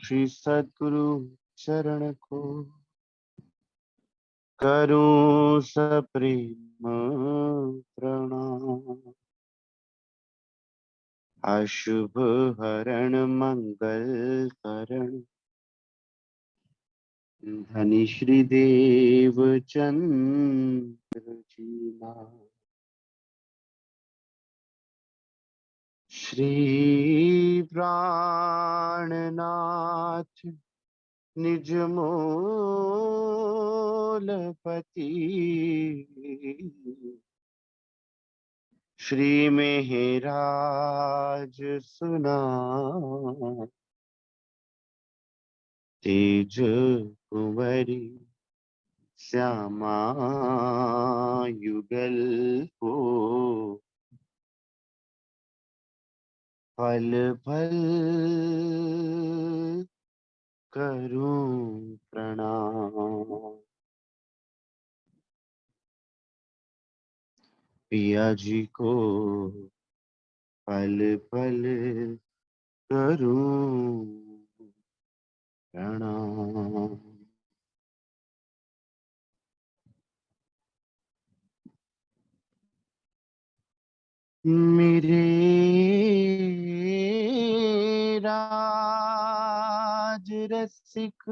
श्री सद्गुरु चरण को करूं सप्रेम प्रणाम। अशुभ हरण मंगल करण धनी श्री देव चंद्र जी नाम। श्री प्राणनाथ निज मूलपति श्री मेहराज सुना तेज कुंवरी श्यामा युगल को पल पल करूं प्रणाम। पिया जी को पल पल करूं प्रणाम। मेरे राज रसिक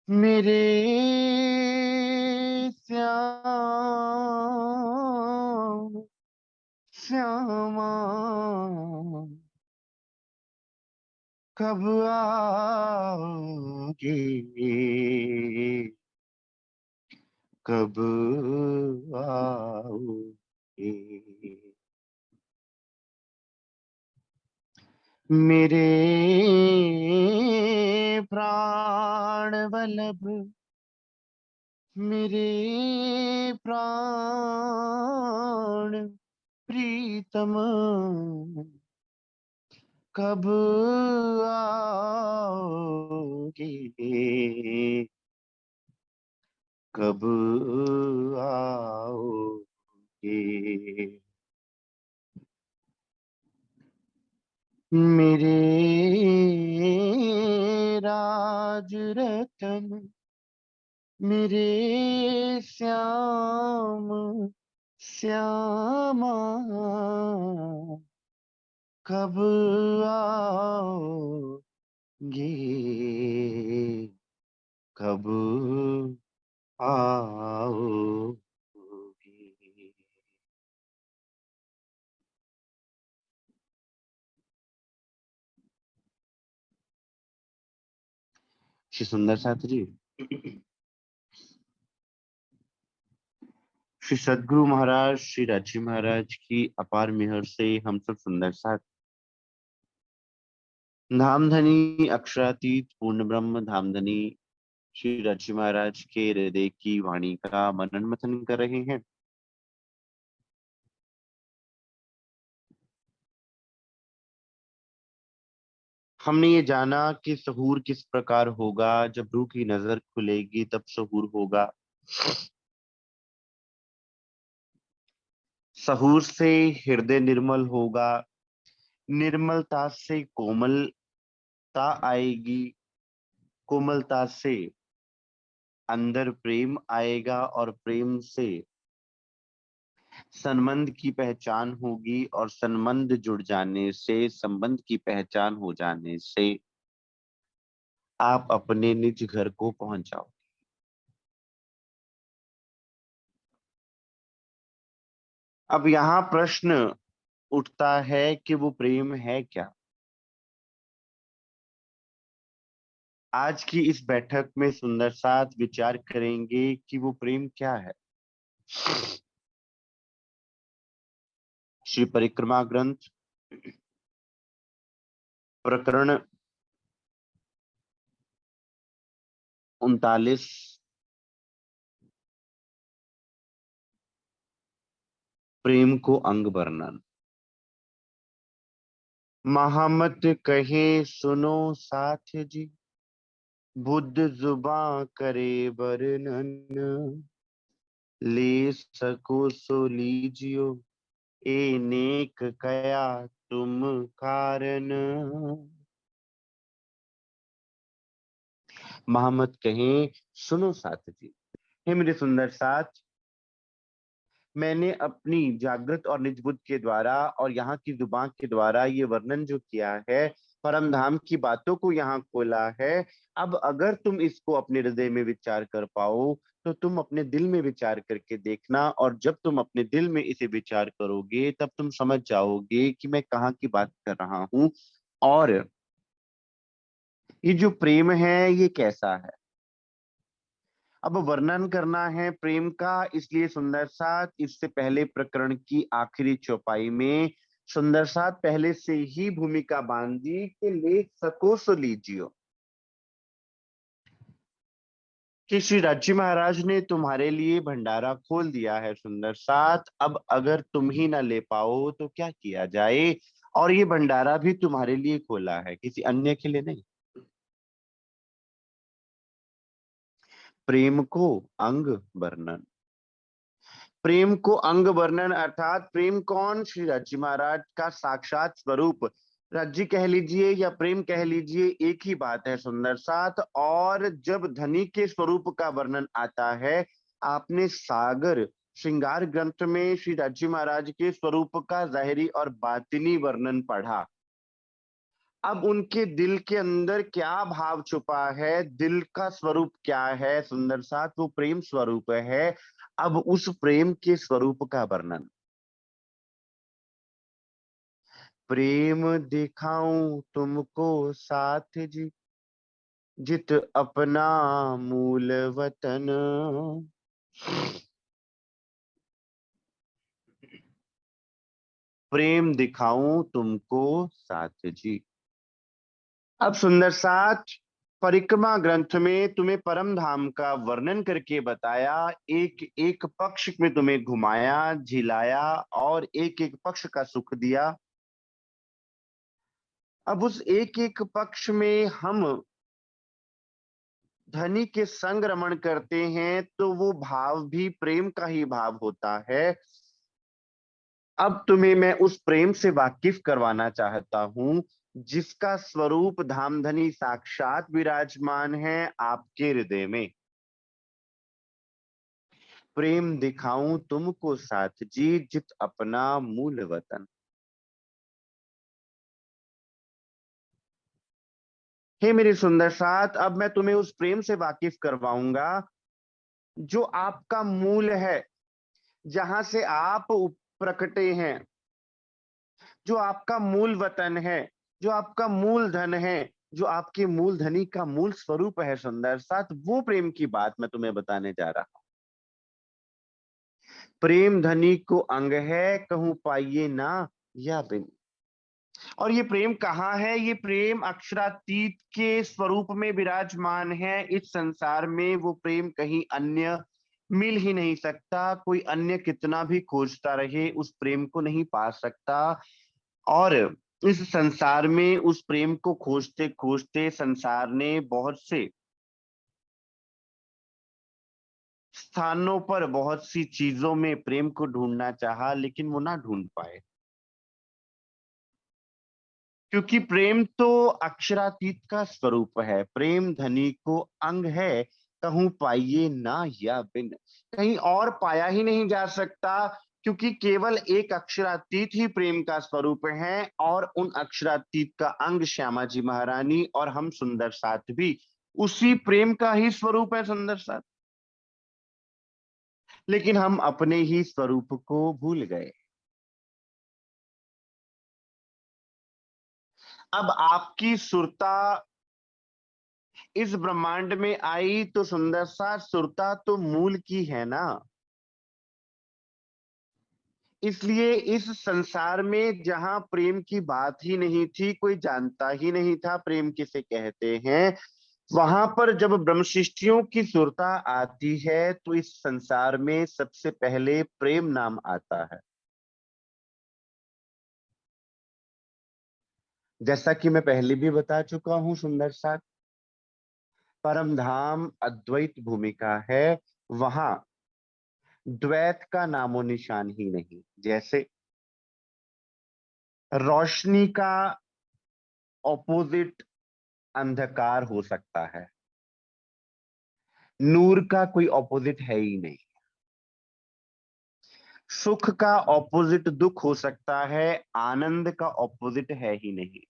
मेरे श्याम श्यामा कब आओगे कब आओगे। मेरे प्राण वल्लभ मेरे प्राण प्रीतम कब आओगे कब आओगे। मेरे राज रतन मेरे श्याम श्यामा कब आओगे कब आओगे। श्री सुंदर साथ जी, श्री सद्गुरु महाराज श्री राजी महाराज की अपार मेहर से हम सब सुंदर साथ धामधनी अक्षरातीत पूर्ण ब्रह्म धामधनी श्री राजी महाराज के हृदय की वाणी का मनन मथन कर रहे हैं। हमने ये जाना कि सहूर किस प्रकार होगा। जब रूह की नजर खुलेगी तब सहूर होगा। सहूर से हृदय निर्मल होगा, निर्मलता से कोमलता आएगी, कोमलता से अंदर प्रेम आएगा और प्रेम से संबंध की पहचान होगी और संबंध जुड़ जाने से संबंध की पहचान हो जाने से आप अपने निज घर को पहुंच जाओ। अब यहाँ प्रश्न उठता है कि वो प्रेम है क्या। आज की इस बैठक में सुंदर साथ विचार करेंगे कि वो प्रेम क्या है। श्री परिक्रमा ग्रंथ प्रकरण 39 प्रेम को अंग वर्णन। महामत कहे सुनो साथ जी, बुद्ध जुबां करे वर्णन, ले सको सो लीजियो ए नेक कया तुम कारण। महामत कहें, सुनो साथ जी। हे मेरे सुंदर साथ, मैंने अपनी जागृत और निज बुद्ध के द्वारा और यहाँ की जुबान के द्वारा ये वर्णन जो किया है, परम धाम की बातों को यहाँ खोला है। अब अगर तुम इसको अपने हृदय में विचार कर पाओ, तो तुम अपने दिल में विचार करके देखना, और जब तुम अपने दिल में इसे विचार करोगे तब तुम समझ जाओगे कि मैं कहाँ की बात कर रहा हूँ, और ये जो प्रेम है ये कैसा है। अब वर्णन करना है प्रेम का, इसलिए सुंदर साथ इससे पहले प्रकरण की आखिरी चौपाई में सुंदर साथ पहले से ही भूमिका बांध दी कि लेख सको सो लीजियो, कि श्री राजी महाराज ने तुम्हारे लिए भंडारा खोल दिया है सुंदर साथ। अब अगर तुम ही ना ले पाओ तो क्या किया जाए, और ये भंडारा भी तुम्हारे लिए खोला है, किसी अन्य के लिए नहीं। प्रेम को अंग वर्णन। प्रेम को अंग वर्णन अर्थात प्रेम कौन, श्री राजी महाराज का साक्षात स्वरूप। राज्य कह लीजिए या प्रेम कह लीजिए, एक ही बात है सुंदर साथ। और जब धनी के स्वरूप का वर्णन आता है, आपने सागर श्रृंगार ग्रंथ में श्री राजी महाराज के स्वरूप का जाहिरी और बातिनी वर्णन पढ़ा। अब उनके दिल के अंदर क्या भाव छुपा है, दिल का स्वरूप क्या है सुंदर साथ, वो प्रेम स्वरूप है। अब उस प्रेम के स्वरूप का वर्णन। प्रेम दिखाऊं तुमको साथ जी, जित अपना मूल वतन। प्रेम दिखाऊं तुमको साथ जी। अब सुंदर साथ, परिक्रमा ग्रंथ में तुम्हें परम धाम का वर्णन करके बताया, एक एक पक्ष में तुम्हें घुमाया झिलाया और एक एक पक्ष का सुख दिया। अब उस एक एक पक्ष में हम धनी के संग रमण करते हैं, तो वो भाव भी प्रेम का ही भाव होता है। अब तुम्हें मैं उस प्रेम से वाकिफ करवाना चाहता हूं, जिसका स्वरूप धामधनी साक्षात विराजमान है आपके हृदय में। प्रेम दिखाऊं तुमको साथ जी, जित अपना मूल वतन। हे मेरे सुंदर साथ, अब मैं तुम्हें उस प्रेम से वाकिफ करवाऊंगा जो आपका मूल है, जहां से आप प्रकटे हैं, जो आपका मूल वतन है, जो आपका मूल धन है, जो आपके मूल धनी का मूल स्वरूप है सुंदर साथ, वो प्रेम की बात मैं तुम्हें बताने जा रहा हूं। प्रेम धनी को अंग है, कहूं पाइए ना या बिन। और ये प्रेम कहाँ है, ये प्रेम अक्षरातीत के स्वरूप में विराजमान है। इस संसार में वो प्रेम कहीं अन्य मिल ही नहीं सकता, कोई अन्य कितना भी खोजता रहे उस प्रेम को नहीं पा सकता। और इस संसार में उस प्रेम को खोजते खोजते संसार ने बहुत से स्थानों पर बहुत सी चीजों में प्रेम को ढूंढना चाहा, लेकिन वो ना ढूंढ पाए, क्योंकि प्रेम तो अक्षरातीत का स्वरूप है। प्रेम धनी को अंग है, कहूं पाइए ना या बिन। कहीं और पाया ही नहीं जा सकता, क्योंकि केवल एक अक्षरातीत ही प्रेम का स्वरूप है, और उन अक्षरातीत का अंग श्यामा जी महारानी और हम सुंदर साथ भी उसी प्रेम का ही स्वरूप है सुंदर साथ। लेकिन हम अपने ही स्वरूप को भूल गए। अब आपकी सुरता इस ब्रह्मांड में आई, तो सुंदर सा सुरता तो मूल की है ना। इसलिए इस संसार में जहां प्रेम की बात ही नहीं थी, कोई जानता ही नहीं था प्रेम किसे कहते हैं, वहां पर जब ब्रह्म सृष्टियों की सुरता आती है, तो इस संसार में सबसे पहले प्रेम नाम आता है। जैसा कि मैं पहले भी बता चुका हूं सुंदर सा, परम धाम अद्वैत भूमिका है, वहां द्वैत का नामो निशान ही नहीं। जैसे रोशनी का ऑपोजिट अंधकार हो सकता है, नूर का कोई ऑपोजिट है ही नहीं। सुख का ऑपोजिट दुख हो सकता है, आनंद का ऑपोजिट है ही नहीं।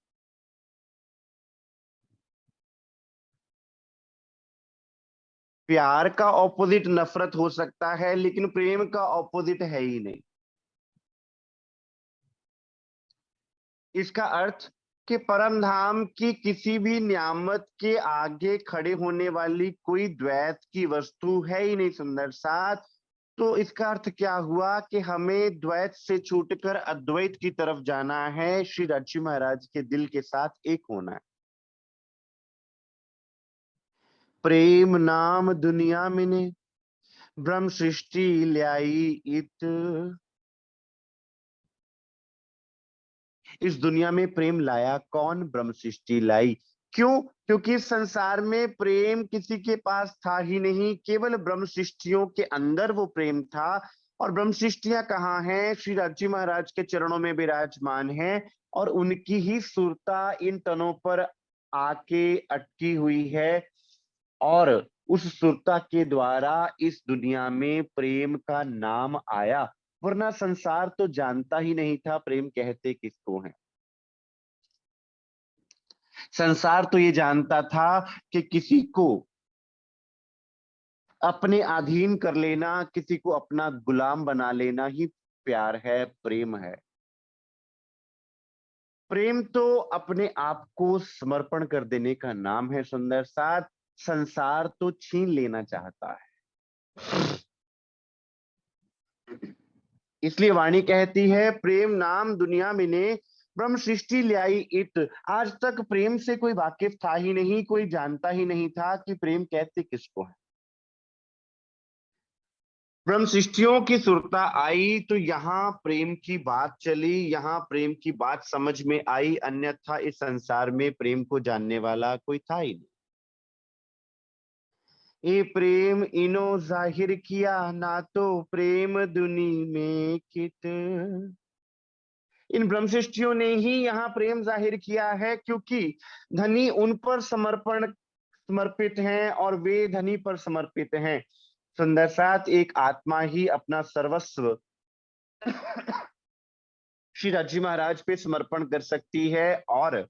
प्यार का ऑपोजिट नफरत हो सकता है, लेकिन प्रेम का ऑपोजिट है ही नहीं। इसका अर्थ कि परम धाम की किसी भी नियामत के आगे खड़े होने वाली कोई द्वैत की वस्तु है ही नहीं सुंदर साथ। तो इसका अर्थ क्या हुआ कि हमें द्वैत से छूटकर अद्वैत की तरफ जाना है, श्री राजी महाराज के दिल के साथ एक होना है। प्रेम नाम दुनिया में ने ब्रह्म सृष्टि ल्याई इत। इस दुनिया में प्रेम लाया कौन? ब्रह्म सृष्टि लाई। क्यों? क्योंकि इस संसार में प्रेम किसी के पास था ही नहीं, केवल ब्रह्म सृष्टियों के अंदर वो प्रेम था। और ब्रह्म सृष्टियां कहाँ हैं? श्री राजी महाराज के चरणों में विराजमान है, और उनकी ही सुरता इन तनों पर आके अटकी हुई है। और उस सुरता के द्वारा इस दुनिया में प्रेम का नाम आया, वरना संसार तो जानता ही नहीं था प्रेम कहते किसको है। संसार तो ये जानता था कि किसी को अपने अधीन कर लेना, किसी को अपना गुलाम बना लेना ही प्यार है, प्रेम है। प्रेम तो अपने आप को समर्पण कर देने का नाम है सुंदर साथ। संसार तो छीन लेना चाहता है। इसलिए वाणी कहती है, प्रेम नाम दुनिया में ने ब्रह्म सृष्टि ल्याई इत। आज तक प्रेम से कोई वाकिफ था ही नहीं, कोई जानता ही नहीं था कि प्रेम कहते किसको है। ब्रह्म सृष्टियों की सुरता आई तो यहाँ प्रेम की बात चली, यहाँ प्रेम की बात समझ में आई, अन्यथा इस संसार में प्रेम को जानने वाला कोई था ही नहीं। ये प्रेम इनो जाहिर किया ना तो प्रेम दुनी में कित। इन ब्रह्मशिष्टियों ने ही यहाँ प्रेम जाहिर किया है, क्योंकि धनी उन पर समर्पित हैं और वे धनी पर समर्पित हैं। सुंदर साथ एक आत्मा ही अपना सर्वस्व श्री राजी महाराज पे समर्पण कर सकती है, और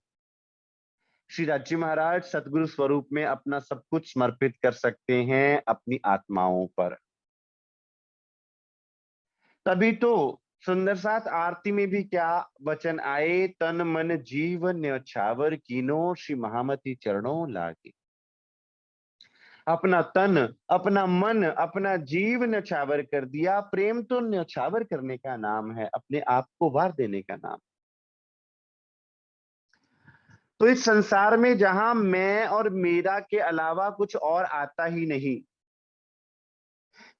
श्री राजी महाराज सतगुरु स्वरूप में अपना सब कुछ समर्पित कर सकते हैं अपनी आत्माओं पर। तभी तो सुंदर साथ आरती में भी क्या वचन आए, तन मन जीव न्यौछावर कीनो श्री महामती चरणों लागे। अपना तन, अपना मन, अपना जीव न्यौछावर कर दिया। प्रेम तो न्यौछावर करने का नाम है, अपने आप को वार देने का नाम। तो इस संसार में जहां मैं और मेरा के अलावा कुछ और आता ही नहीं,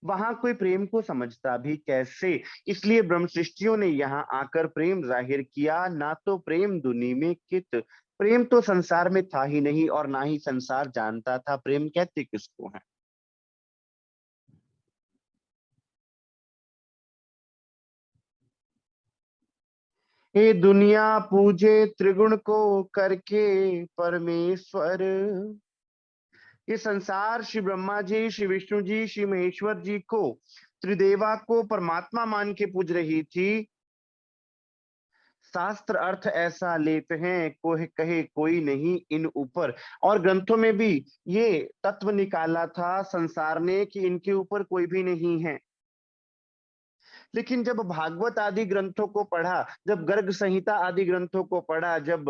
वहां कोई प्रेम को समझता भी कैसे। इसलिए ब्रह्म सृष्टियों ने यहाँ आकर प्रेम जाहिर किया, ना तो प्रेम दुनी में कित। प्रेम तो संसार में था ही नहीं, और ना ही संसार जानता था प्रेम कहते किसको है। ये दुनिया पूजे त्रिगुण को करके परमेश्वर। ये संसार श्री ब्रह्मा जी, श्री विष्णु जी, श्री महेश्वर जी को, त्रिदेवा को परमात्मा मान के पूज रही थी। शास्त्र अर्थ ऐसा लेते हैं, कोई कहे कोई नहीं इन ऊपर। और ग्रंथों में भी ये तत्व निकाला था संसार ने कि इनके ऊपर कोई भी नहीं है। लेकिन जब भागवत आदि ग्रंथों को पढ़ा, जब गर्ग संहिता आदि ग्रंथों को पढ़ा, जब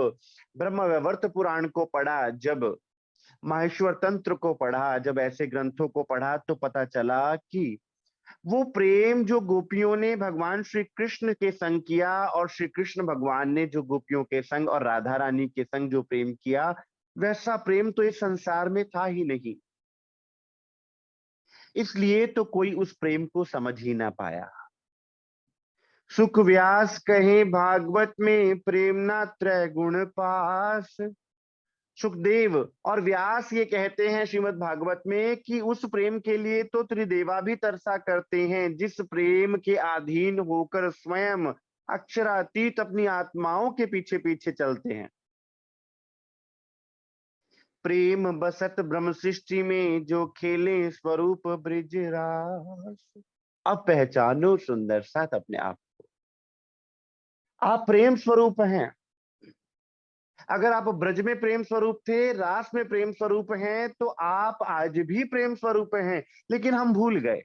ब्रह्म वैवर्त पुराण को पढ़ा, जब माहेश्वर तंत्र को पढ़ा, जब ऐसे ग्रंथों को पढ़ा, तो पता चला कि वो प्रेम जो गोपियों ने भगवान श्री कृष्ण के संग किया, और श्री कृष्ण भगवान ने जो गोपियों के संग और राधा रानी के संग जो प्रेम किया, वैसा प्रेम तो इस संसार में था ही नहीं। इसलिए तो कोई उस प्रेम को समझ ही ना पाया। सुख व्यास कहे भागवत में प्रेम ना त्रय गुण पास। सुखदेव और व्यास ये कहते हैं श्रीमद् भागवत में कि उस प्रेम के लिए तो त्रिदेवा भी तरसा करते हैं, जिस प्रेम के अधीन होकर स्वयं अक्षरातीत अपनी आत्माओं के पीछे पीछे चलते हैं। प्रेम बसत ब्रह्म सृष्टि में, जो खेले स्वरूप ब्रिज रास। अब पहचानो सुंदर साथ अपने आप। आप प्रेम स्वरूप हैं। अगर आप ब्रज में प्रेम स्वरूप थे, रास में प्रेम स्वरूप हैं, तो आप आज भी प्रेम स्वरूप हैं, लेकिन हम भूल गए।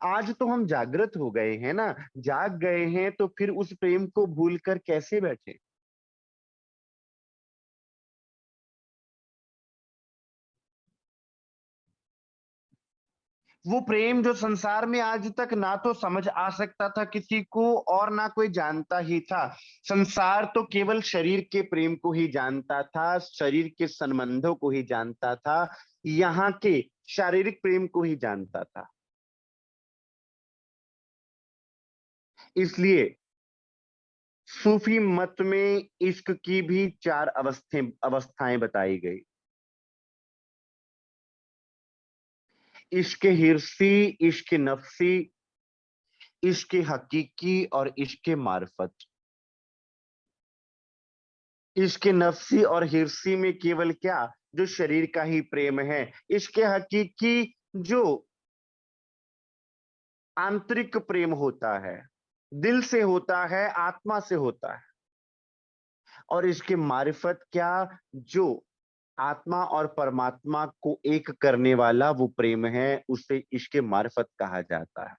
आज तो हम जागृत हो गए हैं ना, जाग गए हैं, तो फिर उस प्रेम को भूलकर कैसे बैठे। वो प्रेम जो संसार में आज तक ना तो समझ आ सकता था किसी को, और ना कोई जानता ही था। संसार तो केवल शरीर के प्रेम को ही जानता था, शरीर के संबंधों को ही जानता था, यहाँ के शारीरिक प्रेम को ही जानता था। इसलिए सूफी मत में इश्क की भी चार अवस्थाएं बताई गई। इश्क हिर्सी, इश्क नफसी, इश्क हकीकी और इश्क मार्फत। इश्क नफसी और हिर्सी में केवल क्या, जो शरीर का ही प्रेम है। इश्क हकीकी जो आंतरिक प्रेम होता है, दिल से होता है, आत्मा से होता है। और इसके मारिफत क्या, जो आत्मा और परमात्मा को एक करने वाला वो प्रेम है, उसे इश्क मारिफत कहा जाता है।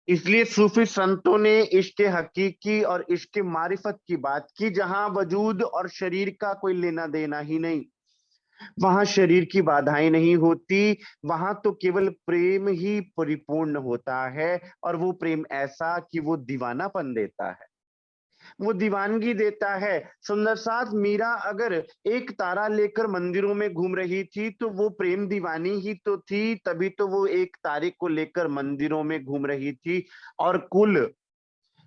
इसलिए सूफी संतों ने इश्क हकीकी और इश्क मारिफत की बात की, जहां वजूद और शरीर का कोई लेना देना ही नहीं, वहां शरीर की बाधाएं नहीं होती, वहां तो केवल प्रेम ही परिपूर्ण होता है। और वो प्रेम ऐसा कि वो दीवानापन देता है, वो दीवानगी देता है। सुंदर साथ मीरा अगर एक तारा लेकर मंदिरों में घूम रही थी, तो वो प्रेम दीवानी ही तो थी, तभी तो वो एक तारे को लेकर मंदिरों में घूम रही थी। और कुल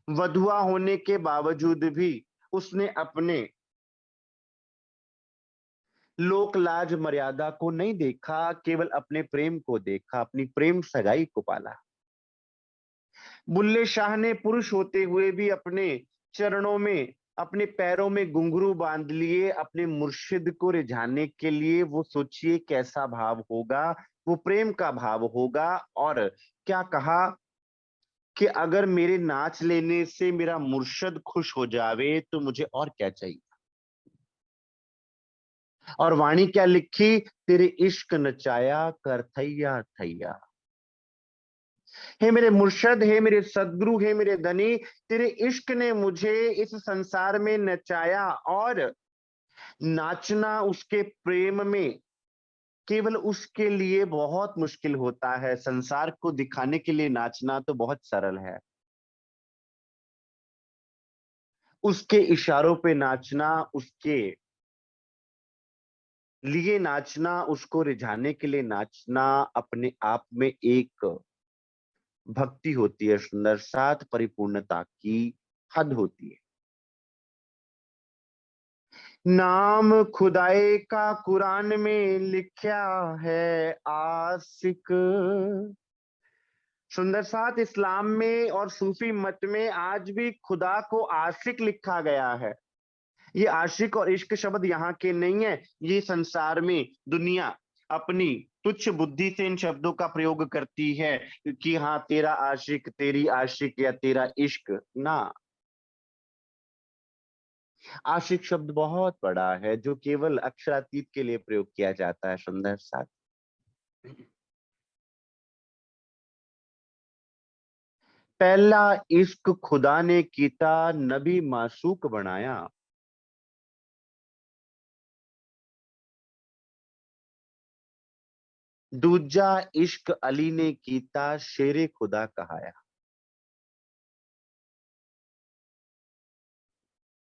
वधुआ होने के बावजूद भी उसने अपने लोक लाज मर्यादा को नहीं देखा, केवल अपने प्रेम को देखा, अपनी प्रेम सगाई को पाला। बुल्ले शाह ने पुरुष होते हुए भी अपने चरणों में, अपने पैरों में घुंघरू बांध लिए, अपने मुर्शिद को रिझाने के लिए। वो सोचिए कैसा भाव होगा, वो प्रेम का भाव होगा। और क्या कहा कि अगर मेरे नाच लेने से मेरा मुर्शिद खुश हो जावे, तो मुझे और क्या चाहिए। और वाणी क्या लिखी, तेरे इश्क नचाया कर थैया थैया। हे मेरे मुर्शद, हे मेरे सदगुरु, हे मेरे धनी, तेरे इश्क ने मुझे इस संसार में नचाया। और नाचना उसके प्रेम में केवल उसके लिए बहुत मुश्किल होता है। संसार को दिखाने के लिए नाचना तो बहुत सरल है, उसके इशारों पे नाचना, उसके लिए नाचना, उसको रिझाने के लिए नाचना, अपने आप में एक भक्ति होती है। सुंदर साथ परिपूर्णता की हद होती है। नाम खुदाए का कुरान में लिखा है आशिक। सुंदर साथ इस्लाम में और सूफी मत में आज भी खुदा को आशिक लिखा गया है। ये आशिक और इश्क शब्द यहाँ के नहीं है, ये संसार में दुनिया अपनी तुच्छ बुद्धि से इन शब्दों का प्रयोग करती है कि हाँ तेरा आशिक, तेरी आशिक, या तेरा इश्क ना। आशिक शब्द बहुत बड़ा है, जो केवल अक्षरातीत के लिए प्रयोग किया जाता है। सुंदर साथ पहला इश्क खुदा ने कीता, नबी मासूक बनाया। दूजा इश्क अली ने कीता, शेरे खुदा कहाया।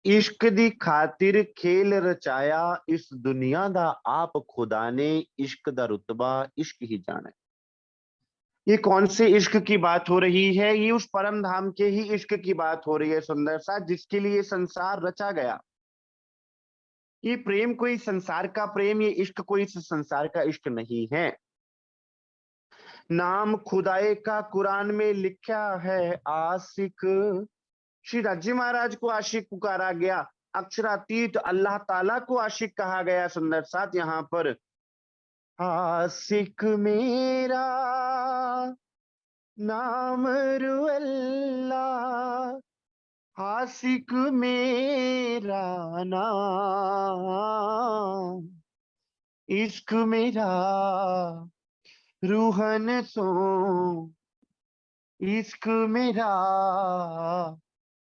इश्क दी खातिर खेल रचाया, इस दुनिया दा आप खुदा ने, इश्क दा रुतबा इश्क ही जाने। ये कौन से इश्क की बात हो रही है, ये उस परम धाम के ही इश्क की बात हो रही है। सुंदर सा, जिसके लिए संसार रचा गया। ये प्रेम कोई संसार का प्रेम, ये इश्क कोई इस संसार का इश्क नहीं है। नाम खुदाए का कुरान में लिखा है आशिक। श्री राजी महाराज को आशिक पुकारा गया, अक्षरातीत अल्लाह ताला को आशिक कहा गया। सुंदर साथ यहाँ पर आशिक मेरा नाम रू अल्लाह, आशिक मेरा नाम, इश्क मेरा रूहन सो, इश्क मेरा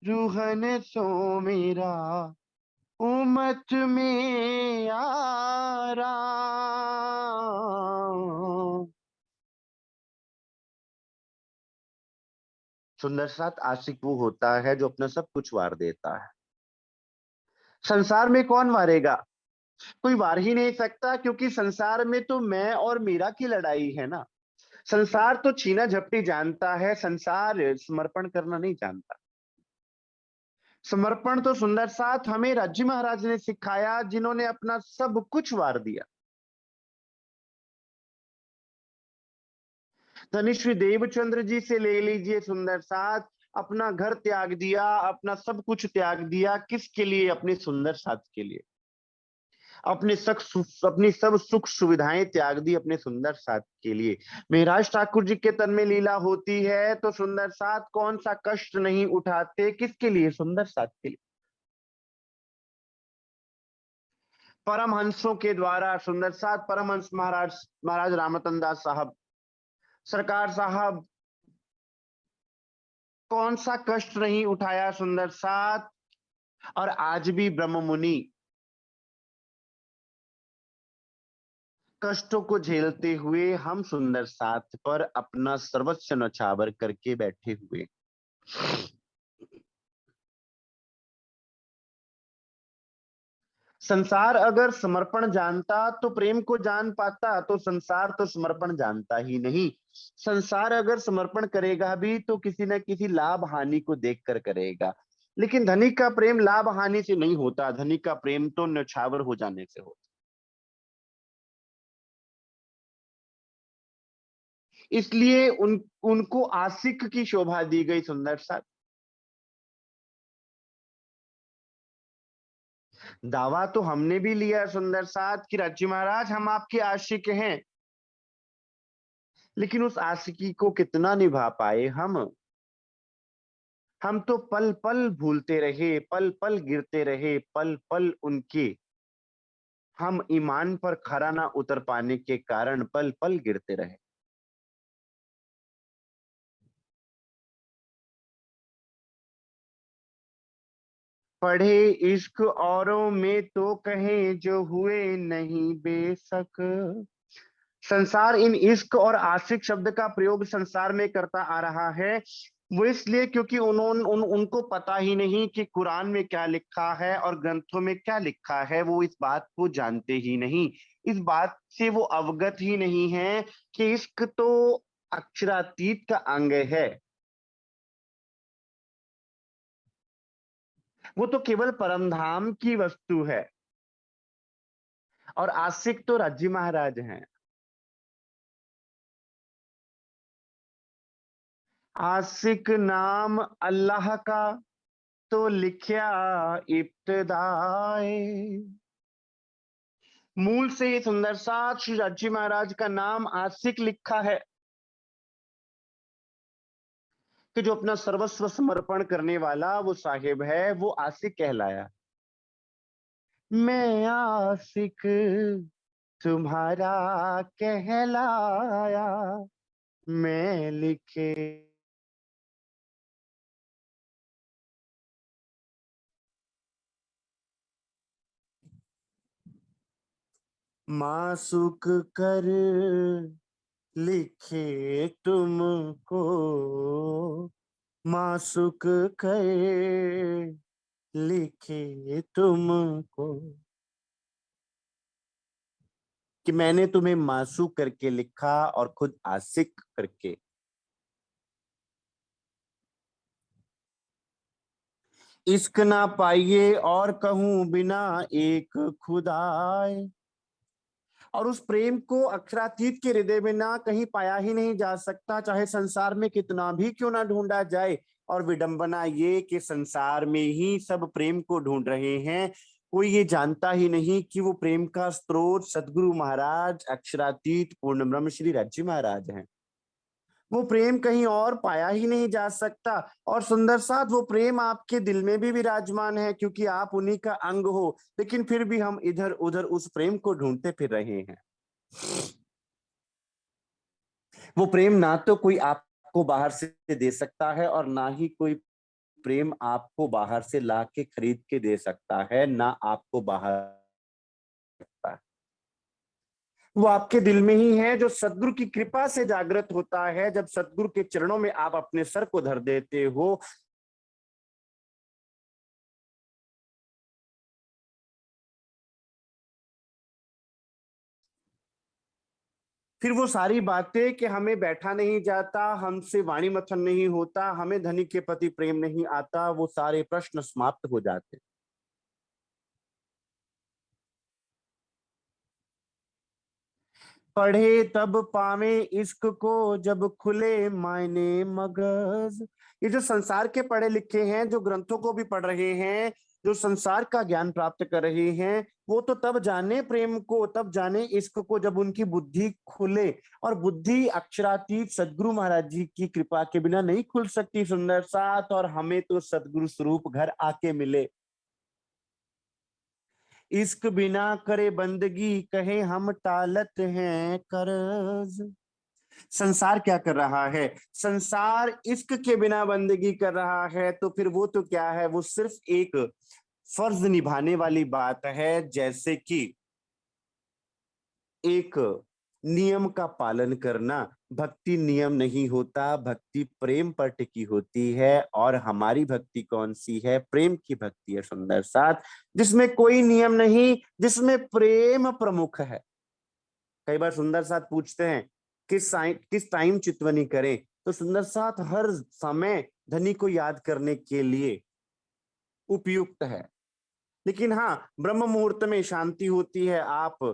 रूहन सो मेरा, उम्मत में आराम। सुंदर साथ आशिक वो होता है जो अपना सब कुछ वार देता है। संसार में कौन वारेगा? कोई वार ही नहीं सकता, क्योंकि संसार में तो मैं और मेरा की लड़ाई है ना। संसार तो छीना झपटी जानता है, संसार समर्पण करना नहीं जानता। समर्पण तो सुंदर साथ हमें राज्य महाराज ने सिखाया, जिन्होंने अपना सब कुछ वार दिया। धनिश्री देवचंद्र जी से ले लीजिए सुंदर साथ, अपना घर त्याग दिया, अपना सब कुछ त्याग दिया, किसके लिए? अपने सुंदर साथ के लिए। अपनी सब सुख सुविधाएं त्याग दी अपने सुंदर साथ के लिए। महाराज ठाकुर जी के तन में लीला होती है तो सुंदर साथ कौन सा कष्ट नहीं उठाते, किसके लिए? सुंदर साथ के लिए। परमहंसों के द्वारा सुंदर साथ परमहंस महाराज महाराज रामरतन दास साहब सरकार साहब कौन सा कष्ट नहीं उठाया सुंदर साथ। और आज भी ब्रह्म मुनि कष्टों को झेलते हुए हम सुंदर साथ पर अपना सर्वस्व न्यौछावर करके बैठे हुए। संसार अगर समर्पण जानता तो प्रेम को जान पाता, तो संसार तो समर्पण जानता ही नहीं। संसार अगर समर्पण करेगा भी तो किसी न किसी लाभ हानि को देखकर करेगा, लेकिन धनिक का प्रेम लाभ हानि से नहीं होता, धनिक का प्रेम तो न्यौछावर हो जाने से होता। इसलिए उनको आशिक की शोभा दी गई सुंदर सा। दावा तो हमने भी लिया सुंदर साथ कि राज्य महाराज हम आपके आशिक हैं, लेकिन उस आशिकी को कितना निभा पाए हम तो पल पल भूलते रहे, पल पल गिरते रहे, पल पल उनके हम ईमान पर खरा ना उतर पाने के कारण पल पल गिरते रहे। पढ़े इश्क औरों में तो कहे जो हुए नहीं बेशक। संसार इन इश्क और आशिक शब्द का प्रयोग संसार में करता आ रहा है, वो इसलिए क्योंकि उनको पता ही नहीं कि कुरान में क्या लिखा है और ग्रंथों में क्या लिखा है। वो इस बात को जानते ही नहीं, इस बात से वो अवगत ही नहीं है कि इश्क तो अक्षरातीत का अंग है, वो तो केवल परमधाम की वस्तु है। और आशिक तो राज्य महाराज हैं। आशिक नाम अल्लाह का तो लिखा इब्तिदाए। मूल से ही सुंदर साथ श्री राजी महाराज का नाम आशिक लिखा है कि जो अपना सर्वस्व समर्पण करने वाला वो साहिब है, वो आशिक कहलाया। मैं आशिक तुम्हारा कहलाया, मैं लिखे मासूक कर लिखे तुमको, मासूक कर लिखे तुमको, कि मैंने तुम्हें मासूक करके लिखा और खुद आशिक करके। इश्क ना पाइए और कहूं बिना एक खुदाए, और उस प्रेम को अक्षरातीत के हृदय में ना कहीं पाया ही नहीं जा सकता, चाहे संसार में कितना भी क्यों ना ढूंढा जाए। और विडंबना ये कि संसार में ही सब प्रेम को ढूंढ रहे हैं, कोई ये जानता ही नहीं कि वो प्रेम का स्रोत सदगुरु महाराज अक्षरातीत पूर्ण ब्रह्म श्री राज्य महाराज हैं। वो प्रेम कहीं और पाया ही नहीं जा सकता। और सुंदर साथ वो प्रेम आपके दिल में भी विराजमान है, क्योंकि आप उन्हीं का अंग हो, लेकिन फिर भी हम इधर उधर उस प्रेम को ढूंढते फिर रहे हैं। वो प्रेम ना तो कोई आपको बाहर से दे सकता है और ना ही कोई प्रेम आपको बाहर से ला के खरीद के दे सकता है, ना आपको बाहर सकता है। वो आपके दिल में ही है, जो सदगुरु की कृपा से जागृत होता है। जब सदगुरु के चरणों में आप अपने सर को धर देते हो, फिर वो सारी बातें कि हमें बैठा नहीं जाता, हमसे वाणी मथन नहीं होता, हमें धनी के प्रति प्रेम नहीं आता, वो सारे प्रश्न समाप्त हो जाते। पढ़े तब पावे इश्क को, जब खुले मायने मगज। ये जो संसार के पढ़े लिखे हैं, जो ग्रंथों को भी पढ़ रहे हैं, जो संसार का ज्ञान प्राप्त कर रहे हैं, वो तो तब जाने प्रेम को, तब जाने इश्क को, जब उनकी बुद्धि खुले। और बुद्धि अक्षरातीत सदगुरु महाराज जी की कृपा के बिना नहीं खुल सकती सुंदर साथ। और हमें तो सदगुरु स्वरूप घर आके मिले। इश्क बिना करे बंदगी, कहे हम टालत हैं कर्ज। संसार क्या कर रहा है? संसार इश्क के बिना बंदगी कर रहा है, तो फिर वो तो क्या है? वो सिर्फ एक फर्ज निभाने वाली बात है। जैसे कि एक नियम का पालन करना। भक्ति नियम नहीं होता, भक्ति प्रेम पर टिकी होती है। और हमारी भक्ति कौन सी है? प्रेम की भक्ति है सुंदर साथ, जिसमें कोई नियम नहीं, जिसमें प्रेम प्रमुख है। कई बार सुंदर साथ पूछते हैं किस टाइम चितवनी करें, तो सुंदर साथ हर समय धनी को याद करने के लिए उपयुक्त है। लेकिन हाँ, ब्रह्म मुहूर्त में शांति होती है, आप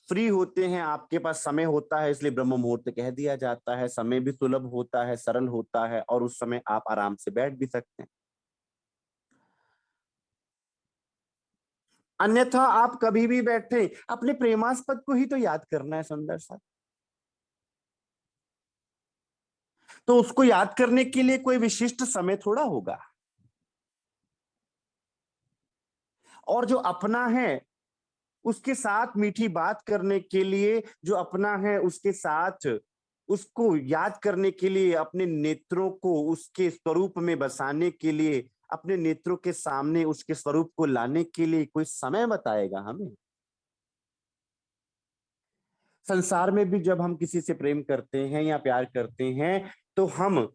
फ्री होते हैं, आपके पास समय होता है, इसलिए ब्रह्म मुहूर्त कह दिया जाता है। समय भी सुलभ होता है, सरल होता है, और उस समय आप आराम से बैठ भी सकते हैं। अन्यथा आप कभी भी बैठे, अपने प्रेमास्पद को ही तो याद करना है सुंदर सा। तो उसको याद करने के लिए कोई विशिष्ट समय थोड़ा होगा। और जो अपना है उसके साथ मीठी बात करने के लिए, जो अपना है उसके साथ उसको याद करने के लिए, अपने नेत्रों को उसके स्वरूप में बसाने के लिए, अपने नेत्रों के सामने उसके स्वरूप को लाने के लिए कोई समय बताएगा हमें? संसार में भी जब हम किसी से प्रेम करते हैं या प्यार करते हैं, तो हम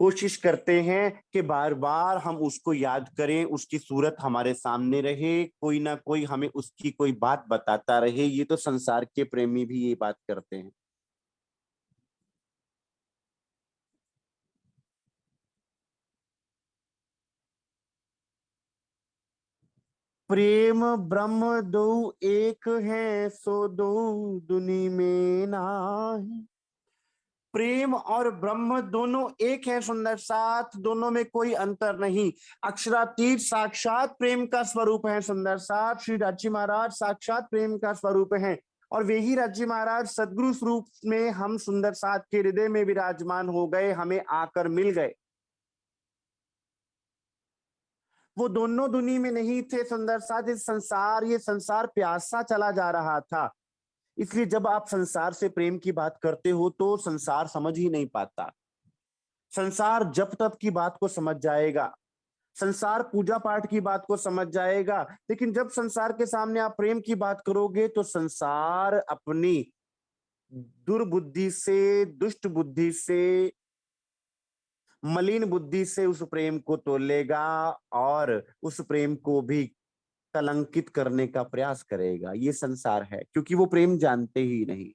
कोशिश करते हैं कि बार बार हम उसको याद करें, उसकी सूरत हमारे सामने रहे, कोई ना कोई हमें उसकी कोई बात बताता रहे। ये तो संसार के प्रेमी भी ये बात करते हैं। प्रेम ब्रह्म दो एक है, सो दो दुनी में नाही। प्रेम और ब्रह्म दोनों एक है सुंदर साथ, दोनों में कोई अंतर नहीं। अक्षरातीत साक्षात प्रेम का स्वरूप है सुंदर साथ, श्री राज्य महाराज साक्षात प्रेम का स्वरूप है। और वे ही राज्य महाराज सदगुरु स्वरूप में हम सुंदर साथ के हृदय में विराजमान हो गए, हमें आकर मिल गए। वो दोनों दुनी में नहीं थे सुंदर साथ। ये संसार प्यासा चला जा रहा था। इसलिए जब आप संसार से प्रेम की बात करते हो, तो संसार समझ ही नहीं पाता। संसार जप तप की बात को समझ जाएगा, संसार पूजा पाठ की बात को समझ जाएगा, लेकिन जब संसार के सामने आप प्रेम की बात करोगे, तो संसार अपनी दुर्बुद्धि से, दुष्ट बुद्धि से, मलिन बुद्धि से उस प्रेम को तोलेगा, और उस प्रेम को भी कलंकित करने का प्रयास करेगा। ये संसार है, क्योंकि वो प्रेम जानते ही नहीं।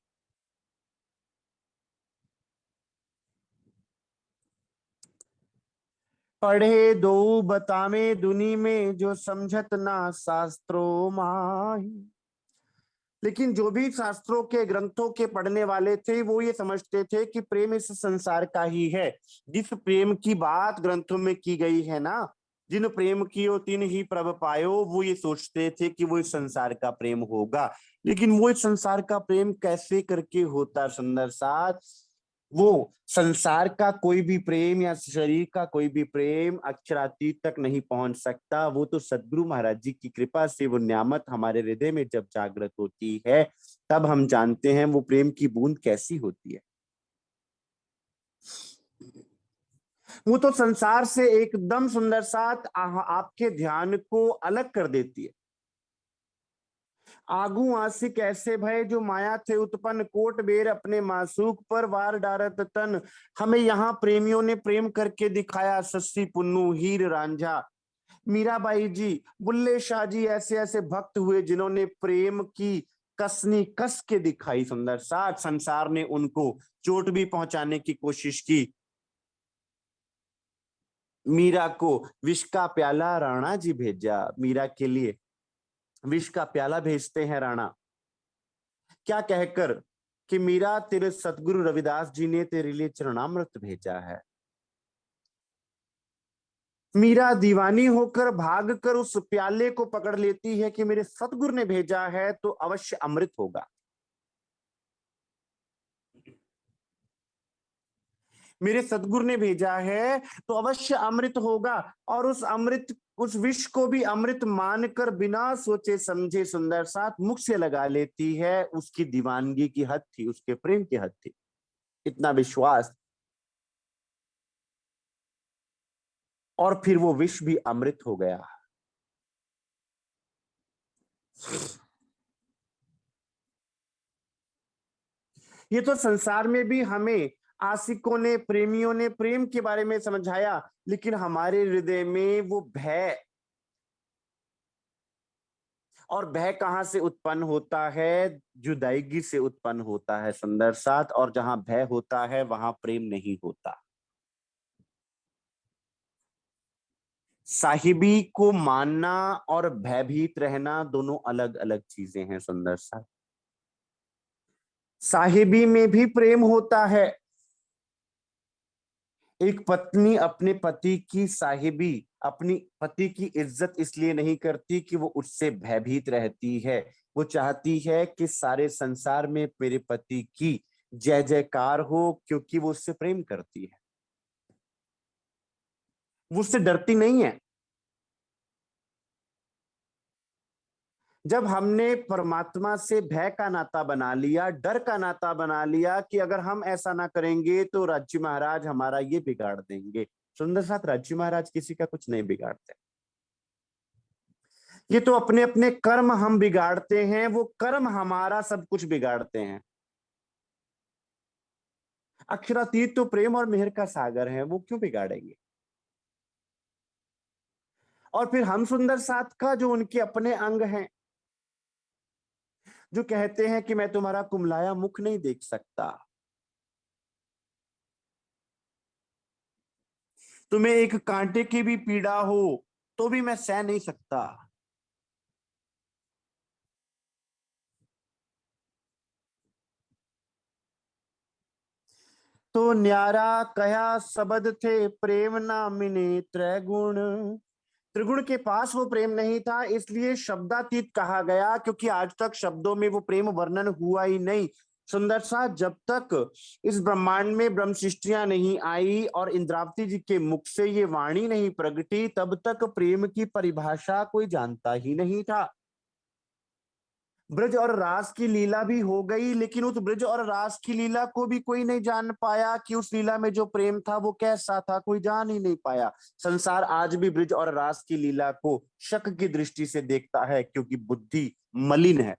पढ़े दो बतावे दुनी में, जो समझत ना शास्त्रों माही। लेकिन जो भी शास्त्रों के ग्रंथों के पढ़ने वाले थे वो ये समझते थे कि प्रेम इस संसार का ही है। जिस प्रेम की बात ग्रंथों में की गई है ना, जिन प्रेम कियो तिन ही प्रभ पायो, वो ये सोचते थे कि वो इस संसार का प्रेम होगा। लेकिन वो इस संसार का प्रेम कैसे करके होता सुंदर साथ, वो संसार का कोई भी प्रेम या शरीर का कोई भी प्रेम अक्षरातीत तक नहीं पहुंच सकता। वो तो सदगुरु महाराज जी की कृपा से वो नियामत हमारे हृदय में जब जागृत होती है, तब हम जानते हैं वो प्रेम की बूंद कैसी होती है। वो तो संसार से एकदम सुंदर साथ आपके ध्यान को अलग कर देती है। आगू आसिक ऐसे भय जो माया थे उत्पन्न, कोट बेर अपने मासूक पर वार डारत तन। हमें यहाँ प्रेमियों ने प्रेम करके दिखाया, सस्सी पुन्नू हीर रांझा। मीराबाई जी, बुल्ले शाह जी, ऐसे ऐसे भक्त हुए जिन्होंने प्रेम की कसनी कस के दिखाई सुंदर साथ। संसार ने उनको चोट भी पहुंचाने की कोशिश की। मीरा को विष का प्याला राणा जी भेजा, मीरा के लिए विष का प्याला भेजते हैं राणा, क्या कहकर कि मीरा तेरे सतगुरु रविदास जी ने तेरे लिए चरणामृत भेजा है। मीरा दीवानी होकर भागकर उस प्याले को पकड़ लेती है कि मेरे सतगुरु ने भेजा है तो अवश्य अमृत होगा, मेरे सतगुरु ने भेजा है तो अवश्य अमृत होगा। और उस अमृत, उस विष को भी अमृत मानकर बिना सोचे समझे सुंदर साथ मुख से लगा लेती है। उसकी दीवानगी की हद थी, उसके प्रेम की हद थी, इतना विश्वास। और फिर वो विष भी अमृत हो गया। ये तो संसार में भी हमें आशिकों ने, प्रेमियों ने प्रेम के बारे में समझाया, लेकिन हमारे हृदय में वो भय, और भय कहां से उत्पन्न होता है? जुदाईगी से उत्पन्न होता है सुंदर साथ। और जहां भय होता है वहां प्रेम नहीं होता। साहिबी को मानना और भयभीत रहना दोनों अलग अलग चीजें हैं सुंदर साथ। साहिबी में भी प्रेम होता है। एक पत्नी अपने पति की साहिबी, अपनी पति की इज्जत इसलिए नहीं करती कि वो उससे भयभीत रहती है। वो चाहती है कि सारे संसार में मेरे पति की जय जयकार हो, क्योंकि वो उससे प्रेम करती है, वो उससे डरती नहीं है। जब हमने परमात्मा से भय का नाता बना लिया, डर का नाता बना लिया कि अगर हम ऐसा ना करेंगे तो राज्य महाराज हमारा ये बिगाड़ देंगे। सुंदर साथ, राज्य महाराज किसी का कुछ नहीं बिगाड़ते। ये तो अपने अपने कर्म हम बिगाड़ते हैं, वो कर्म हमारा सब कुछ बिगाड़ते हैं। अक्षरातीत तो प्रेम और मेहर का सागर है, वो क्यों बिगाड़ेंगे? और फिर हम सुंदर साथ का जो उनके अपने अंग हैं, जो कहते हैं कि मैं तुम्हारा कुमलाया मुख नहीं देख सकता, तुम्हें एक कांटे की भी पीड़ा हो तो भी मैं सह नहीं सकता। तो न्यारा कया शब्द थे प्रेम ना मिने त्रैगुण। त्रिगुण के पास वो प्रेम नहीं था, इसलिए शब्दातीत कहा गया, क्योंकि आज तक शब्दों में वो प्रेम वर्णन हुआ ही नहीं। सुंदर सा, जब तक इस ब्रह्मांड में ब्रह्म सृष्टियां नहीं आई और इंद्रावती जी के मुख से ये वाणी नहीं प्रगटी, तब तक प्रेम की परिभाषा कोई जानता ही नहीं था। ब्रज और रास की लीला भी हो गई, लेकिन उस ब्रज और रास की लीला को भी कोई नहीं जान पाया कि उस लीला में जो प्रेम था वो कैसा था, कोई जान ही नहीं पाया। संसार आज भी ब्रज और रास की लीला को शक की दृष्टि से देखता है, क्योंकि बुद्धि मलिन है।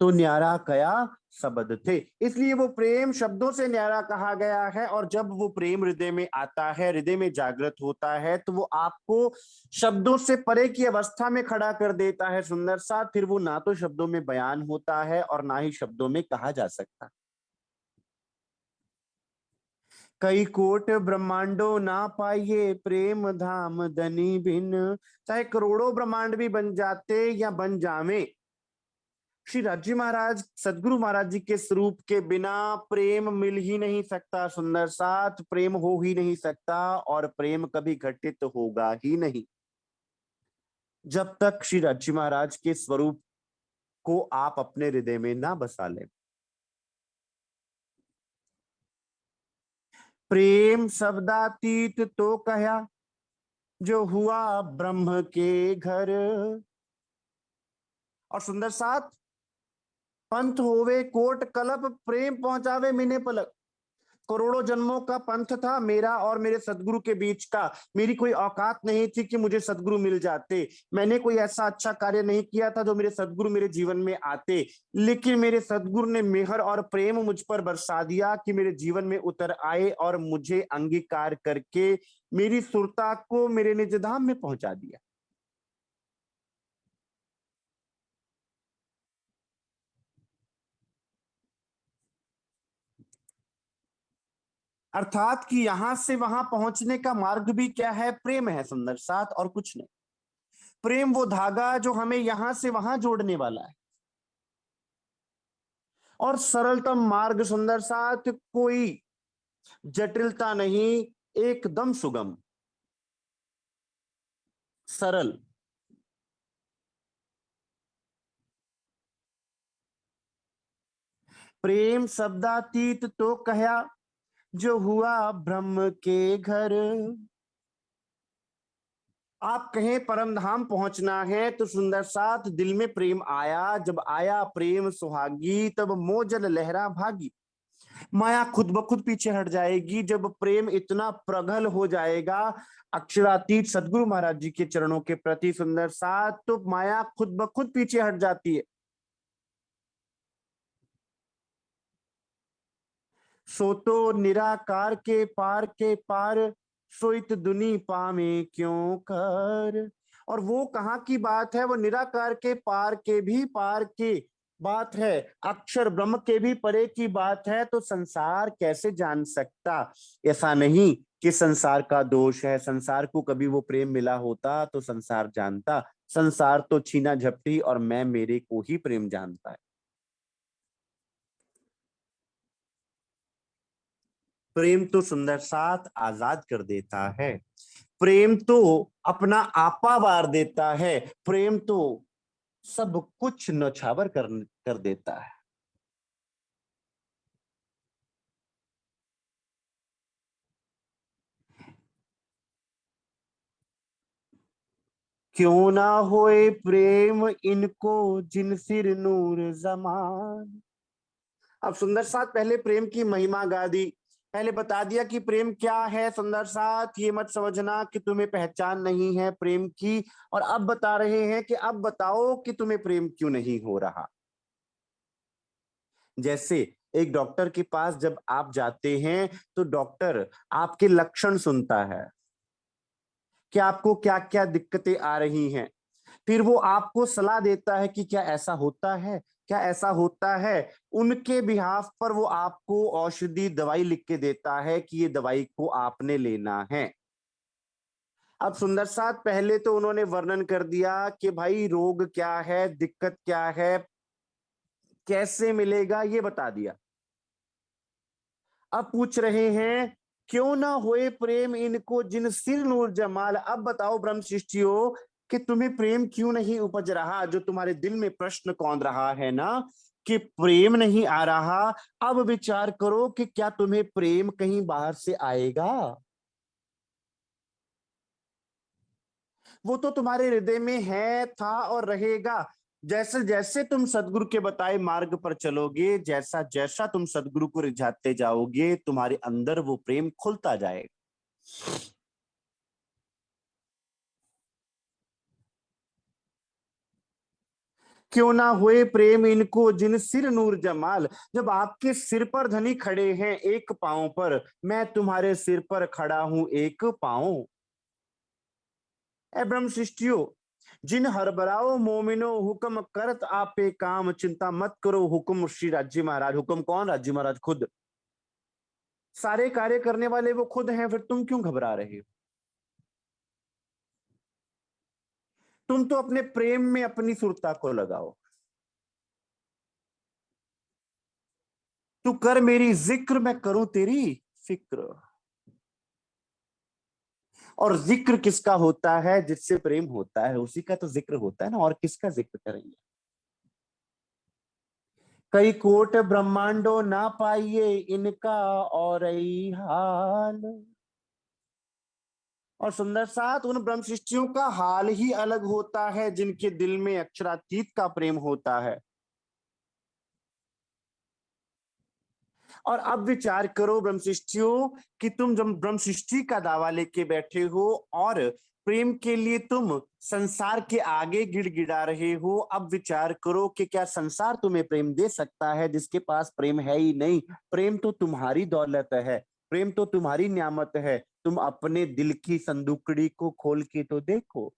तो न्यारा कया शब्द थे, इसलिए वो प्रेम शब्दों से न्यारा कहा गया है। और जब वो प्रेम हृदय में आता है, हृदय में जागृत होता है, तो वो आपको शब्दों से परे की अवस्था में खड़ा कर देता है सुंदर सा। फिर वो ना तो शब्दों में बयान होता है और ना ही शब्दों में कहा जा सकता। कई कोट ब्रह्मांडो ना पाइए प्रेम धाम धनी बिन। चाहे करोड़ों ब्रह्मांड भी बन जाते या बन जावे, श्री राजी महाराज सदगुरु महाराज जी के स्वरूप के बिना प्रेम मिल ही नहीं सकता। सुंदर साथ प्रेम हो ही नहीं सकता, और प्रेम कभी घटित होगा ही नहीं जब तक श्री राजी महाराज के स्वरूप को आप अपने हृदय में ना बसा लें। प्रेम शब्दातीत तो कहा, जो हुआ ब्रह्म के घर। और सुंदर साथ पंथ होवे कोट कलप, प्रेम पहुंचावे मिने पलक। करोड़ों जन्मों का पंथ था मेरा और मेरे सदगुरु के बीच का। मेरी कोई औकात नहीं थी कि मुझे सदगुरु मिल जाते। मैंने कोई ऐसा अच्छा कार्य नहीं किया था जो मेरे सदगुरु मेरे जीवन में आते, लेकिन मेरे सदगुरु ने मेहर और प्रेम मुझ पर बरसा दिया कि मेरे जीवन में उतर आए और मुझे अंगीकार करके मेरी सुरता को मेरे निज धाम में पहुंचा दिया। अर्थात कि यहां से वहां पहुंचने का मार्ग भी क्या है? प्रेम है सुंदर साथ, और कुछ नहीं। प्रेम वो धागा जो हमें यहां से वहां जोड़ने वाला है। और सरलतम मार्ग सुंदर साथ, कोई जटिलता नहीं, एकदम सुगम सरल। प्रेम शब्दातीत तो कहा, जो हुआ ब्रह्म के घर। आप कहें परम धाम पहुंचना है तो सुंदर साथ दिल में प्रेम आया, जब आया प्रेम सुहागी तब मोजल लहरा भागी। माया खुद ब खुद पीछे हट जाएगी जब प्रेम इतना प्रगल हो जाएगा अक्षरातीत सदगुरु महाराज जी के चरणों के प्रति सुंदर साथ, तो माया खुद ब खुद पीछे हट जाती है। सो तो निराकार के पार, सोइत दुनी पावे क्यों कर। और वो कहाँ की बात है? वो निराकार के पार के भी पार की बात है, अक्षर ब्रह्म के भी परे की बात है। तो संसार कैसे जान सकता? ऐसा नहीं कि संसार का दोष है, संसार को कभी वो प्रेम मिला होता तो संसार जानता। संसार तो छीना झपटी और मैं मेरे को ही प्रेम जानता है। प्रेम तो सुंदर साथ आजाद कर देता है, प्रेम तो अपना आपा वार देता है, प्रेम तो सब कुछ नौछावर कर देता है। क्यों ना होए प्रेम इनको, जिन सिर नूर जमान। अब सुंदर साथ पहले प्रेम की महिमा गा दी, पहले बता दिया कि प्रेम क्या है। सुंदर साथ ये मत समझना कि तुम्हें पहचान नहीं है प्रेम की, और अब बता रहे हैं कि अब बताओ कि तुम्हें प्रेम क्यों नहीं हो रहा। जैसे एक डॉक्टर के पास जब आप जाते हैं तो डॉक्टर आपके लक्षण सुनता है कि आपको क्या क्या दिक्कतें आ रही हैं, फिर वो आपको सलाह देता है कि क्या ऐसा होता है, क्या ऐसा होता है। उनके बिहाफ पर वो आपको औषधि दवाई लिख के देता है कि ये दवाई को आपने लेना है। अब सुंदर साथ पहले तो उन्होंने वर्णन कर दिया कि भाई रोग क्या है, दिक्कत क्या है, कैसे मिलेगा, ये बता दिया। अब पूछ रहे हैं क्यों ना होए प्रेम इनको, जिन सिर नूर जमाल। अब बताओ ब्रह्म सृष्टियो कि तुम्हें प्रेम क्यों नहीं उपज रहा? जो तुम्हारे दिल में प्रश्न कौन रहा है ना कि प्रेम नहीं आ रहा, अब विचार करो कि क्या तुम्हें प्रेम कहीं बाहर से आएगा? वो तो तुम्हारे हृदय में है, था और रहेगा। जैसे जैसे तुम सदगुरु के बताए मार्ग पर चलोगे, जैसा जैसा तुम सदगुरु को रिझाते जाओगे, तुम्हारे अंदर वो प्रेम खुलता जाएगा। क्यों ना हुए प्रेम इनको, जिन सिर नूर जमाल। जब आपके सिर पर धनी खड़े हैं एक पांव पर, मैं तुम्हारे सिर पर खड़ा हूं एक पांव। ए ब्रह्म सृष्टियो, जिन हरबराओ मोमिनो, हुक्म करत आपे काम, चिंता मत करो हुक्म श्री राज्य महाराज। हुक्म कौन? राज्य महाराज खुद। सारे कार्य करने वाले वो खुद हैं, फिर तुम क्यों घबरा रहे हो? तुम तो अपने प्रेम में अपनी सुरता को लगाओ। तू कर मेरी जिक्र, मैं करूं तेरी फिक्र। और जिक्र किसका होता है? जिससे प्रेम होता है उसी का तो जिक्र होता है ना, और किसका जिक्र करेंगे? कई कोट ब्रह्मांडो ना पाइए इनका और ही हाल। और सुंदर साथ उन ब्रह्म सृष्टियों का हाल ही अलग होता है जिनके दिल में अक्षरातीत का प्रेम होता है। और अब विचार करो ब्रह्म सृष्टियों कि तुम जब ब्रह्म सृष्टि का दावा लेके बैठे हो और प्रेम के लिए तुम संसार के आगे गिड़गिड़ा रहे हो, अब विचार करो कि क्या संसार तुम्हें प्रेम दे सकता है जिसके पास प्रेम है ही नहीं? प्रेम तो तुम्हारी दौलत है, प्रेम तो तुम्हारी नियामत है। तुम अपने दिल की संदूकड़ी को खोल के तो देखो।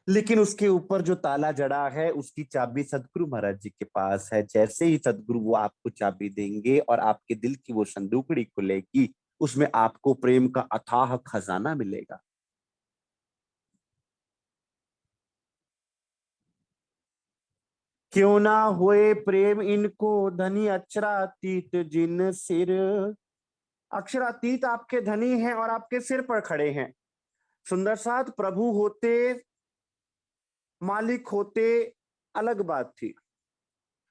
लेकिन उसके ऊपर जो ताला जड़ा है उसकी चाबी सदगुरु महाराज जी के पास है। जैसे ही सदगुरु वो आपको चाबी देंगे और आपके दिल की वो संदूकड़ी खुलेगी, उसमें आपको प्रेम का अथाह खजाना मिलेगा। क्यों ना होए प्रेम इनको धनी अक्षरातीत जिन सिर। अक्षरातीत आपके धनी हैं और आपके सिर पर खड़े हैं। सुंदर साथ प्रभु होते, मालिक होते, अलग बात थी।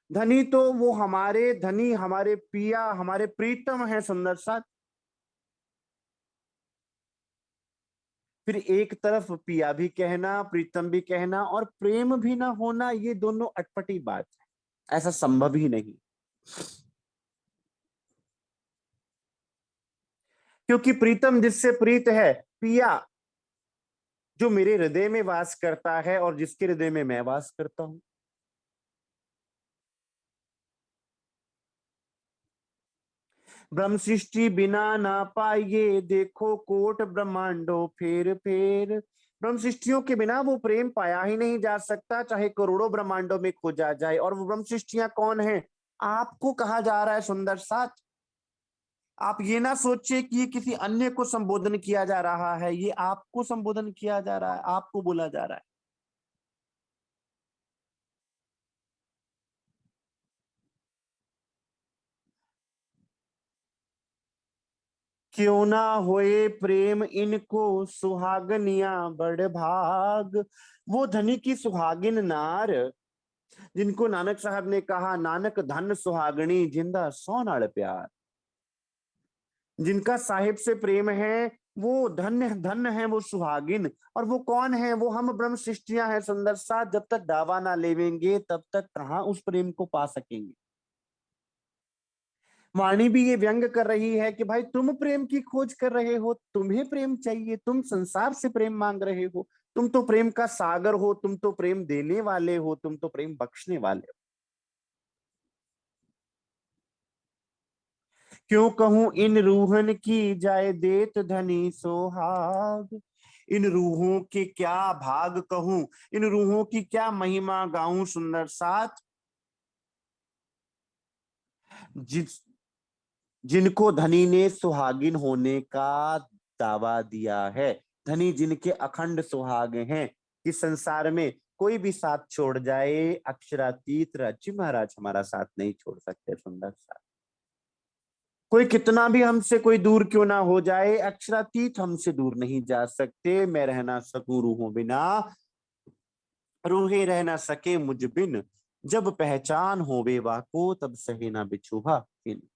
धनी तो वो हमारे धनी, हमारे पिया, हमारे प्रीतम है सुंदर साथ। फिर एक तरफ पिया भी कहना, प्रीतम भी कहना और प्रेम भी ना होना, ये दोनों अटपटी बात है, ऐसा संभव ही नहीं। क्योंकि प्रीतम जिससे प्रीत है, पिया जो मेरे हृदय में वास करता है और जिसके हृदय में मैं वास करता हूं। ब्रह्म सृष्टि बिना ना पाइए देखो कोट ब्रह्मांडो फेर फेर। ब्रह्म सृष्टियों के बिना वो प्रेम पाया ही नहीं जा सकता, चाहे करोड़ों ब्रह्मांडों में खोजा जाए। और वो ब्रह्म सृष्टियां कौन है? आपको कहा जा रहा है सुंदर साथ। आप ये ना सोचिए कि ये किसी अन्य को संबोधन किया जा रहा है, ये आपको संबोधन किया जा रहा है, आपको बोला जा रहा है। क्यों ना होए प्रेम इनको सुहागनिया बड़ भाग। वो धनी की सुहागिन नार, जिनको नानक साहब ने कहा नानक धन सुहागणी जिंदा सौ नाड़ प्यार। जिनका साहिब से प्रेम है वो धन्य धन है, वो सुहागिन। और वो कौन है? वो हम ब्रह्म सृष्टियां हैं सुंदर साथ। जब तक दावा ना लेवेंगे तब तक कहां उस प्रेम को पा सकेंगे। वाणी भी ये व्यंग कर रही है कि भाई तुम प्रेम की खोज कर रहे हो, तुम्हें प्रेम चाहिए, तुम संसार से प्रेम मांग रहे हो। तुम तो प्रेम का सागर हो, तुम तो प्रेम देने वाले हो, तुम तो प्रेम बख्शने वाले हो। क्यों कहूं इन रूहन की जाय देत धनी सोहाग। इन रूहों के क्या भाग कहूं, इन रूहों की क्या महिमा गाऊं सुंदर साथ। जिस जिनको धनी ने सुहागिन होने का दावा दिया है, धनी जिनके अखंड सुहाग हैं कि संसार में कोई भी साथ छोड़ जाए, अक्षरातीत राज्य महाराज हमारा साथ नहीं छोड़ सकते सुंदर साथ। कोई कितना भी हमसे कोई दूर क्यों ना हो जाए, अक्षरातीत हमसे दूर नहीं जा सकते। मैं रह ना सकूं रूहों बिना, रूहें रह ना सके मुझ बिन। जब पहचान होवे वाको तब सहे ना बिछुहा बिन।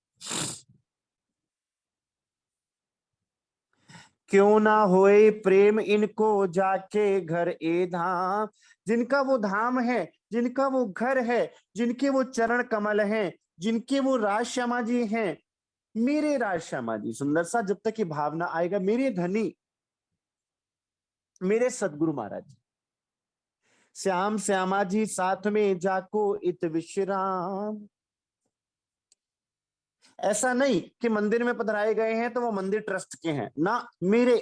क्यों ना होए प्रेम इनको जाके घर ए धाम। जिनका वो धाम है, जिनका वो घर है, जिनके वो चरण कमल हैं, जिनके वो राज श्यामा जी हैं, मेरे राज श्यामा जी सुंदर सा, जब तक ये भावना आएगा मेरे धनी, मेरे सदगुरु महाराज जी, श्याम श्यामा जी साथ में जाको इत विश्राम। ऐसा नहीं कि मंदिर में पधराए गए हैं तो वो मंदिर ट्रस्ट के हैं ना, मेरे।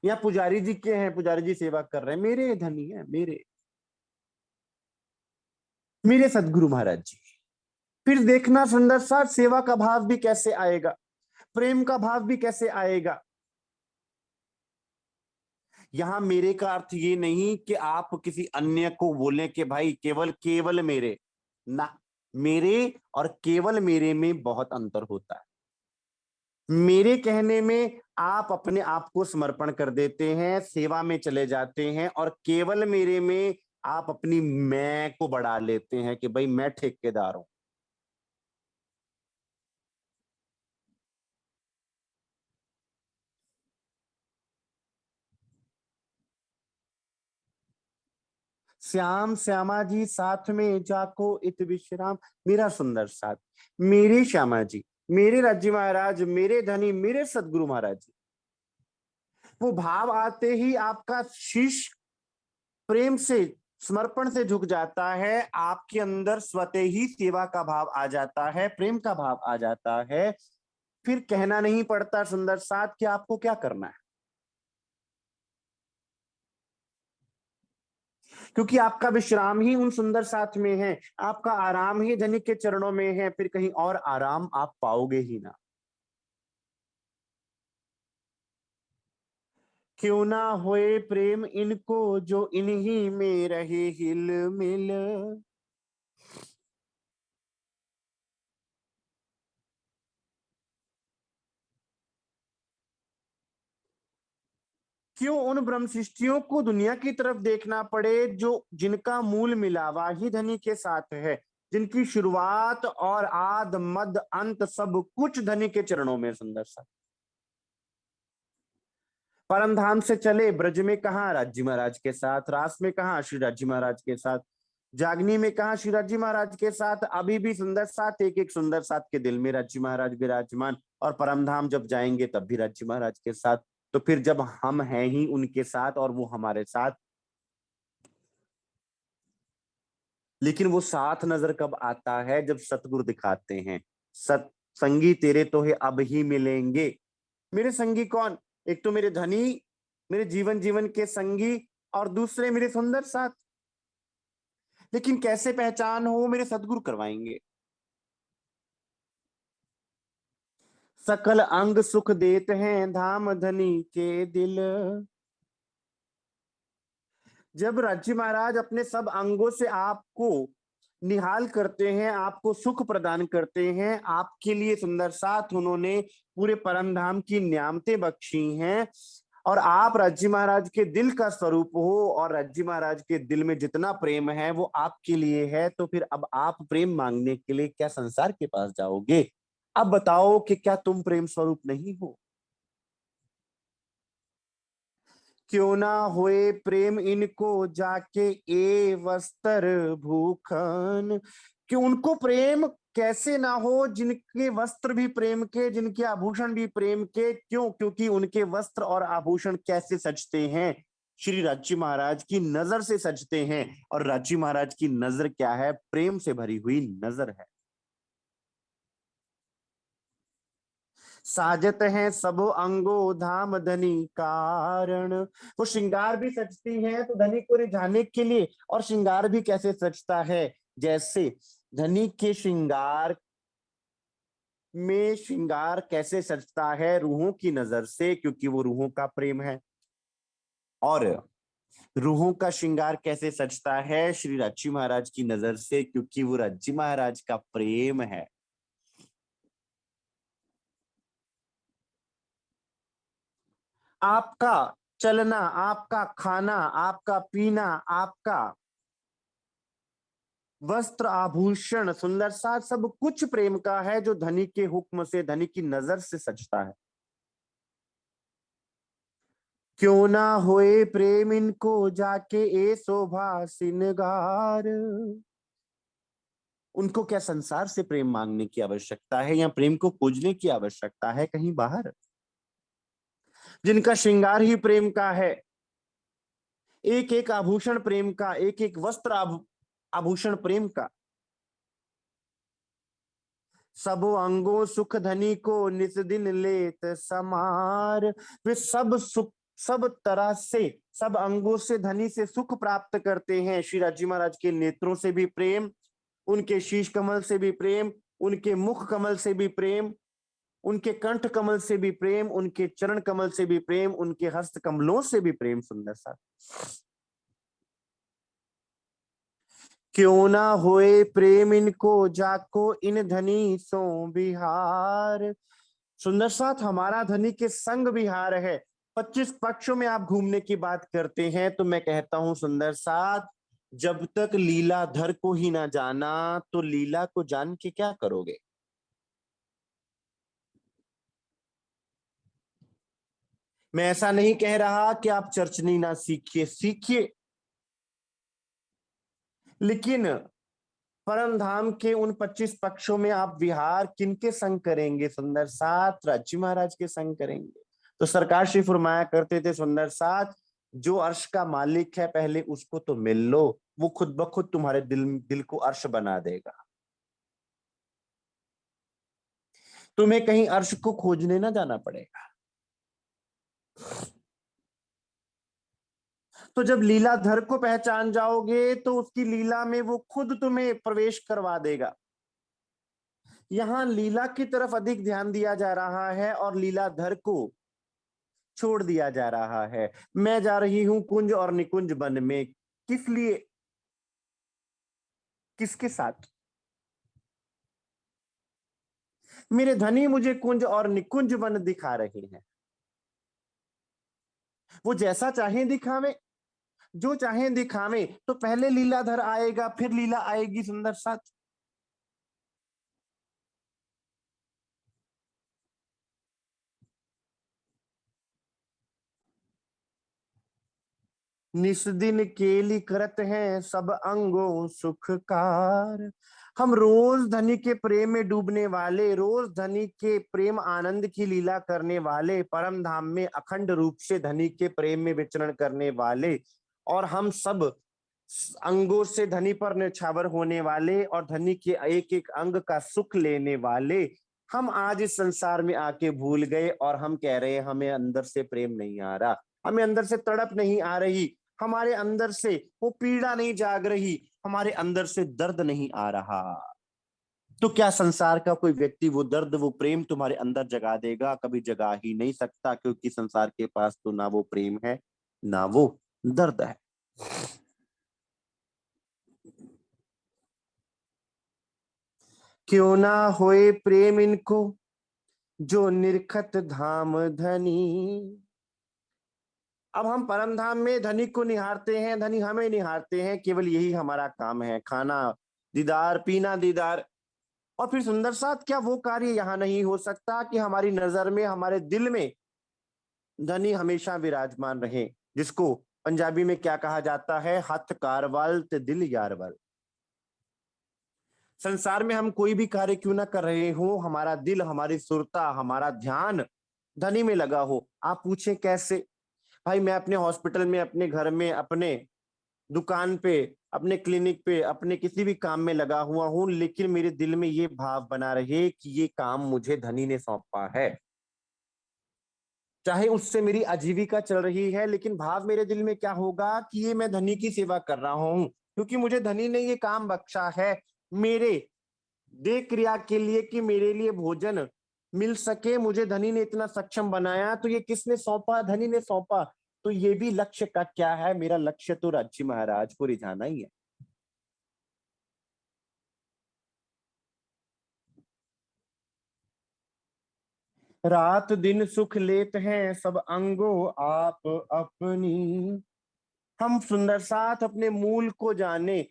या पुजारी जी के हैं, पुजारी जी सेवा कर रहे हैं, मेरे धनी है मेरे। मेरे सदगुरु महाराज जी। फिर देखना सुंदर सा, सेवा का भाव भी कैसे आएगा, प्रेम का भाव भी कैसे आएगा। यहां मेरे का अर्थ ये नहीं कि आप किसी अन्य को बोलें कि भाई केवल केवल मेरे, ना, मेरे और केवल मेरे में बहुत अंतर होता है। मेरे कहने में आप अपने आप को समर्पण कर देते हैं, सेवा में चले जाते हैं, और केवल मेरे में आप अपनी मैं को बढ़ा लेते हैं कि भाई मैं ठेकेदार हूं। श्याम श्यामा जी साथ में जाको इत विश्राम, मेरा सुंदर साथ, मेरे श्यामा जी, मेरे राज्य महाराज, मेरे धनी, मेरे सदगुरु महाराज जी। वो भाव आते ही आपका शीश प्रेम से, समर्पण से झुक जाता है, आपके अंदर स्वतः ही सेवा का भाव आ जाता है, प्रेम का भाव आ जाता है। फिर कहना नहीं पड़ता सुंदर साथ कि आपको क्या करना है, क्योंकि आपका विश्राम ही उन सुंदर साथ में है, आपका आराम ही धनिक के चरणों में है, फिर कहीं और आराम आप पाओगे ही ना। क्यों ना होए प्रेम इनको, जो इन्हीं में रहे हिल मिल। क्यों उन ब्रह्म सृष्टियों को दुनिया की तरफ देखना पड़े, जो जिनका मूल मिलावा ही धनी के साथ है, जिनकी शुरुआत और आद मद अंत सब कुछ धनी के चरणों में। सुंदर सा परम धाम से चले, ब्रज में कहा राज्य महाराज के साथ, रास में कहा श्री राज्य महाराज के साथ, जागनी में कहा श्री राज्य महाराज के साथ, अभी भी सुंदर साथ, एक एक सुंदर साथ के दिल में राज्य महाराज विराजमान, और परम धाम जब जाएंगे तब भी राज्य महाराज के साथ। तो फिर जब हम हैं ही उनके साथ और वो हमारे साथ, लेकिन वो साथ नजर कब आता है, जब सतगुरु दिखाते हैं। सत्संगी तेरे तो है अब ही मिलेंगे। मेरे संगी कौन? एक तो मेरे धनी, मेरे जीवन जीवन के संगी, और दूसरे मेरे सुंदर साथ। लेकिन कैसे पहचान हो, मेरे सदगुरु करवाएंगे। सकल अंग सुख देते हैं धाम धनी के दिल। जब राज्य महाराज अपने सब अंगों से आपको निहाल करते हैं, आपको सुख प्रदान करते हैं, आपके लिए सुंदर साथ उन्होंने पूरे परम धाम की न्यामतें बख्शी हैं, और आप राज्य महाराज के दिल का स्वरूप हो, और राज्य महाराज के दिल में जितना प्रेम है वो आपके लिए है, तो फिर अब आप प्रेम मांगने के लिए क्या संसार के पास जाओगे? अब बताओ कि क्या तुम प्रेम स्वरूप नहीं हो? क्यों ना होए प्रेम इनको, जाके ए वस्त्र भूखन। कि उनको प्रेम कैसे ना हो, जिनके वस्त्र भी प्रेम के, जिनके आभूषण भी प्रेम के। क्यों? क्योंकि उनके वस्त्र और आभूषण कैसे सजते हैं? श्री राज्य महाराज की नजर से सजते हैं, और राज्य महाराज की नजर क्या है? प्रेम से भरी हुई नजर है। साजत हैं सब अंगो धाम धनी कारण। वो श्रृंगार भी सजती हैं तो धनी को रिझाने के लिए, और श्रृंगार भी कैसे सजता है? जैसे धनी के श्रृंगार में श्रृंगार कैसे सजता है? रूहों की नजर से, क्योंकि वो रूहों का प्रेम है। और रूहों का श्रृंगार कैसे सजता है? श्री राज्य महाराज की नजर से, क्योंकि वो राज्य महाराज का प्रेम है। आपका चलना, आपका खाना, आपका पीना, आपका वस्त्र आभूषण, सुंदर सा सब कुछ प्रेम का है, जो धनी के हुक्म से, धनी की नजर से सजता है। क्यों ना होए प्रेम इनको, जाके ए शोभा सिनगार। उनको क्या संसार से प्रेम मांगने की आवश्यकता है, या प्रेम को खोजने की आवश्यकता है कहीं बाहर? जिनका श्रृंगार ही प्रेम का है, एक एक आभूषण प्रेम का, एक एक वस्त्र आभूषण प्रेम का। सबो अंगो सुख धनी को, निस दिन लेत समार। वे सब सुख, सब तरह से, सब अंगों से धनी से सुख प्राप्त करते हैं। श्री राज्य महाराज के नेत्रों से भी प्रेम, उनके शीश कमल से भी प्रेम, उनके मुख कमल से भी प्रेम, उनके कंठ कमल से भी प्रेम, उनके चरण कमल से भी प्रेम, उनके हस्त कमलों से भी प्रेम। सुंदर सा क्यों ना होए प्रेम इनको, जाको इन धनी सो बिहार। सुंदर साथ हमारा धनी के संग विहार है। 25 पक्षों में आप घूमने की बात करते हैं, तो मैं कहता हूं सुंदर साथ, जब तक लीलाधर को ही ना जाना तो लीला को जान के क्या करोगे। मैं ऐसा नहीं कह रहा कि आप चर्चनी ना सीखिए, सीखिए, लेकिन परम धाम के उन 25 पक्षों में आप विहार किनके संग करेंगे। सुंदर साथ राज्य महाराज के संग करेंगे। तो सरकार श्री फरमाया करते थे सुंदर साथ, जो अर्श का मालिक है पहले उसको तो मिल लो, वो खुद ब खुद तुम्हारे दिल को अर्श बना देगा। तुम्हें कहीं अर्श को खोजने ना जाना पड़ेगा। तो जब लीलाधर को पहचान जाओगे तो उसकी लीला में वो खुद तुम्हें प्रवेश करवा देगा। यहां लीला की तरफ अधिक ध्यान दिया जा रहा है और लीलाधर को छोड़ दिया जा रहा है। मैं जा रही हूं कुंज और निकुंज वन में, किस लिए, किसके साथ। मेरे धनी मुझे कुंज और निकुंज वन दिखा रहे हैं। वो जैसा चाहे दिखावे, जो चाहे दिखावे, तो पहले लीलाधर आएगा फिर लीला आएगी। सुंदर साथ निस दिन केली करत हैं सब अंगों सुखकार। हम रोज धनी के प्रेम में डूबने वाले, रोज धनी के प्रेम आनंद की लीला करने वाले, परम धाम में अखंड रूप से धनी के प्रेम में विचरण करने वाले, और हम सब अंगों से धनी पर निछावर होने वाले और धनी के एक एक अंग का सुख लेने वाले, हम आज इस संसार में आके भूल गए और हम कह रहे हैं हमें अंदर से प्रेम नहीं आ रहा, हमें अंदर से तड़प नहीं आ रही, हमारे अंदर से वो पीड़ा नहीं जाग रही, हमारे अंदर से दर्द नहीं आ रहा। तो क्या संसार का कोई व्यक्ति वो दर्द वो प्रेम तुम्हारे अंदर जगा देगा? कभी जगा ही नहीं सकता, क्योंकि संसार के पास तो ना वो प्रेम है ना वो दर्द है। क्यों ना होए प्रेम इनको, जो निरखत धाम धनी। अब हम परम धाम में धनी को निहारते हैं, धनी हमें निहारते हैं, केवल यही हमारा काम है, खाना दीदार, पीना दीदार। और फिर सुंदर साथ क्या वो कार्य यहां नहीं हो सकता कि हमारी नजर में, हमारे दिल में धनी हमेशा विराजमान रहे, जिसको पंजाबी में क्या कहा जाता है, हथ कारवाल ते दिल यारवाल। संसार में हम कोई भी कार्य क्यों ना कर रहे हो, हमारा दिल, हमारी सुरता, हमारा ध्यान धनी में लगा हो। आप पूछे कैसे? भाई मैं अपने हॉस्पिटल में, अपने घर में, अपने दुकान पे, अपने क्लिनिक पे, अपने किसी भी काम में लगा हुआ हूं, लेकिन मेरे दिल में ये भाव बना रहे कि ये काम मुझे धनी ने सौंपा है। चाहे उससे मेरी आजीविका चल रही है, लेकिन भाव मेरे दिल में क्या होगा कि ये मैं धनी की सेवा कर रहा हूं, क्योंकि मुझे धनी ने ये काम बख्शा है मेरे देह क्रिया के लिए, कि मेरे लिए भोजन मिल सके, मुझे धनी ने इतना सक्षम बनाया, तो ये किसने सौंपा? धनी ने सौंपा। तो ये भी लक्ष्य का क्या है? मेरा लक्ष्य तो राज्य महाराज को रिझाना ही है। रात दिन सुख लेत हैं सब अंगो आप अपनी। हम सुंदर साथ अपने मूल को जाने,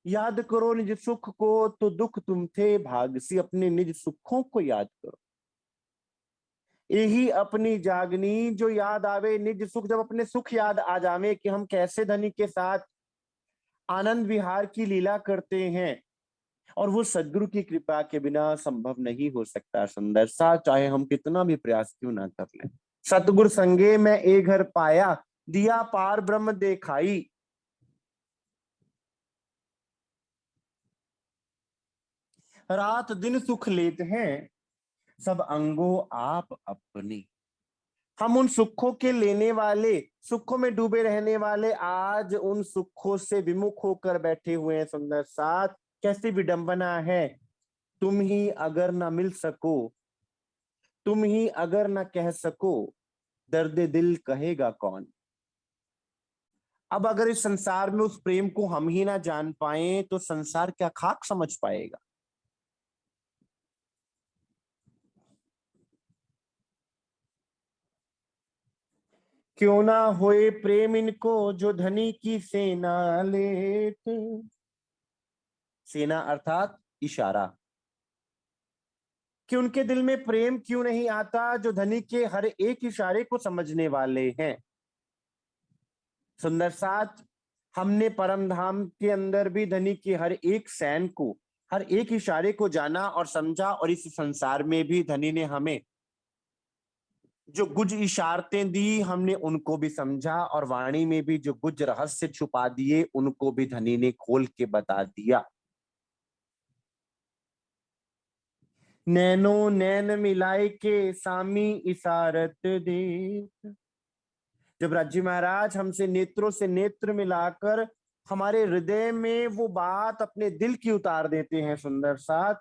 याद करो निज सुख को, तो दुख तुम थे भाग सी, अपने निज सुखों को याद करो। यही अपनी जागनी, जो याद आवे निज सुख, जब अपने सुख याद आ जावे कि हम कैसे धनी के साथ आनंद विहार की लीला करते हैं, और वो सदगुरु की कृपा के बिना संभव नहीं हो सकता। सुंदर सा चाहे हम कितना भी प्रयास क्यों ना कर लें। सतगुर संगे मैं ए घर पाया, दिया पार ब्रह्म देखाई। रात दिन सुख लेते हैं सब अंगो आप अपनी। हम उन सुखों के लेने वाले, सुखों में डूबे रहने वाले, आज उन सुखों से विमुख होकर बैठे हुए हैं। सुंदर साथ कैसी विडंबना है, तुम ही अगर ना मिल सको, तुम ही अगर ना कह सको, दर्द दिल कहेगा कौन। अब अगर इस संसार में उस प्रेम को हम ही ना जान पाए तो संसार क्या खाक समझ पाएगा। क्यों ना होए प्रेम इनको जो धनी की सेना लेते, सेना अर्थात इशारा, कि उनके दिल में प्रेम क्यों नहीं आता जो धनी के हर एक इशारे को समझने वाले हैं। सुंदर साथ, हमने परम धाम के अंदर भी धनी के हर एक सैन को, हर एक इशारे को जाना और समझा, और इस संसार में भी धनी ने हमें जो गुज इशारतें दी हमने उनको भी समझा, और वाणी में भी जो गुज रहस्य छुपा दिए उनको भी धनी ने खोल के बता दिया। नैनो नैन मिलाए के सामी इशारत दे, जब राज्य महाराज हमसे नेत्रों से नेत्र मिलाकर हमारे हृदय में वो बात अपने दिल की उतार देते हैं सुंदर साथ,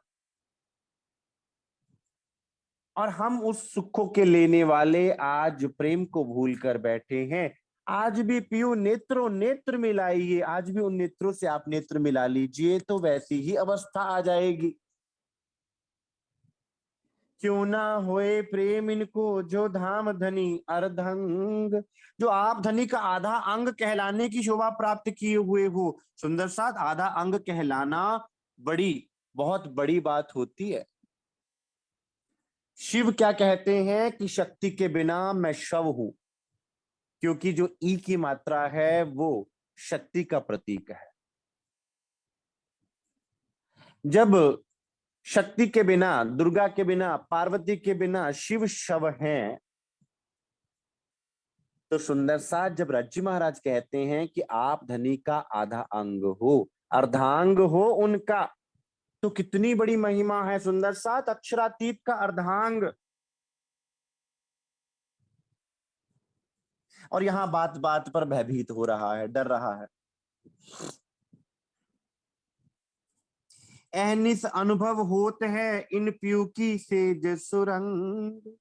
और हम उस सुखों के लेने वाले आज प्रेम को भूल कर बैठे हैं। आज भी पियो नेत्रों नेत्र मिलाइए, आज भी उन नेत्रों से आप नेत्र मिला लीजिए तो वैसी ही अवस्था आ जाएगी। क्यों ना होए प्रेम इनको जो धाम धनी अर्धंग, जो आप धनी का आधा अंग कहलाने की शोभा प्राप्त किए हुए हो। सुंदर साथ, आधा अंग कहलाना बड़ी बहुत बड़ी बात होती है। शिव क्या कहते हैं कि शक्ति के बिना मैं शव हूं, क्योंकि जो ई की मात्रा है वो शक्ति का प्रतीक है। जब शक्ति के बिना, दुर्गा के बिना, पार्वती के बिना शिव शव हैं, तो सुंदर साथ जब राज्य महाराज कहते हैं कि आप धनी का आधा अंग हो, अर्धांग हो उनका, तो कितनी बड़ी महिमा है सुंदर साथ, अक्षरातीत का अर्धांग। और यहां बात बात पर भयभीत हो रहा है, डर रहा है। अहनिस अनुभव होत है इन प्यू की सेज सुरंग।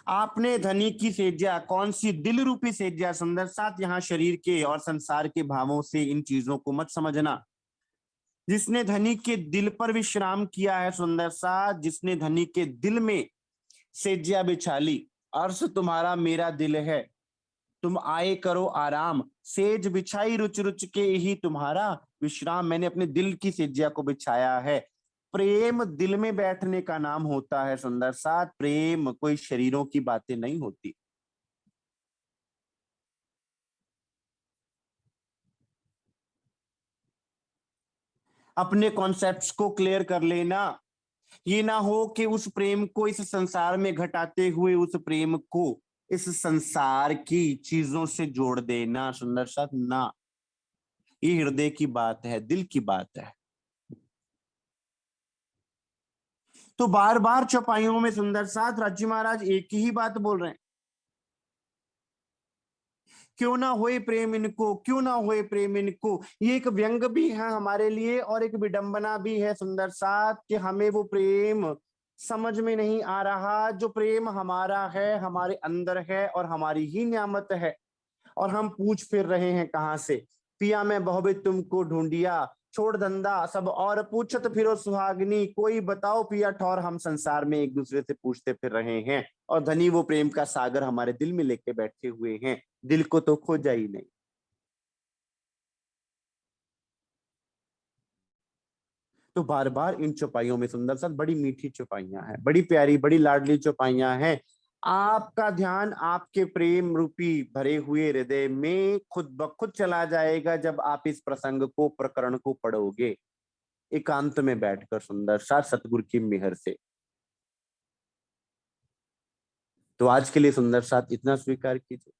आपने धनी की सेज्या, कौन सी दिल रूपी सेज्या, सुंदर साथ यहाँ शरीर के और संसार के भावों से इन चीजों को मत समझना। जिसने धनी के दिल पर विश्राम किया है सुंदर साथ, जिसने धनी के दिल में सेज्या बिछा ली, अर्श तुम्हारा मेरा दिल है, तुम आए करो आराम, सेज बिछाई रुच रुच के ही तुम्हारा विश्राम। मैंने अपने दिल की सेज्या को बिछाया है। प्रेम दिल में बैठने का नाम होता है सुंदर साथ, प्रेम कोई शरीरों की बातें नहीं होती। अपने कॉन्सेप्ट्स को क्लियर कर लेना, ये ना हो कि उस प्रेम को इस संसार में घटाते हुए उस प्रेम को इस संसार की चीजों से जोड़ देना सुंदर साथ ना। ये हृदय की बात है, दिल की बात है। तो बार बार चौपाइयों में सुंदर साथ राज्य महाराज एक ही बात बोल रहे हैं, क्यों ना होए प्रेम इनको, क्यों ना होए प्रेम इनको। ये एक व्यंग भी है हमारे लिए और एक विडंबना भी है सुंदर साथ, कि हमें वो प्रेम समझ में नहीं आ रहा जो प्रेम हमारा है, हमारे अंदर है और हमारी ही नियामत है, और हम पूछ फिर रहे हैं कहां से। पिया मैं बहुबित तुमको ढूंढिया, छोड़ धंधा सब और पूछत फिरो सुहागनी, कोई बताओ पिया ठौर, हम संसार में एक दूसरे से पूछते फिर रहे हैं, और धनी वो प्रेम का सागर हमारे दिल में लेके बैठे हुए हैं, दिल को तो खोजा ही नहीं। तो बार बार इन चौपाइयों में सुंदर सा, बड़ी मीठी चौपाइयां हैं, बड़ी प्यारी बड़ी लाडली चौपाइयां हैं। आपका ध्यान आपके प्रेम रूपी भरे हुए हृदय में खुद ब खुद चला जाएगा जब आप इस प्रसंग को, प्रकरण को पढ़ोगे एकांत में बैठकर सुंदर सा सतगुरु की मेहर से। तो आज के लिए सुंदर साथ इतना स्वीकार कीजिए।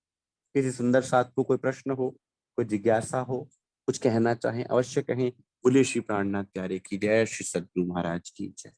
किसी सुंदर साथ को कोई प्रश्न हो, कोई जिज्ञासा हो, कुछ कहना चाहें अवश्य कहें। बोलिए श्री प्राणनाथ प्यारे की जय, श्री सद्गुरु महाराज की जय।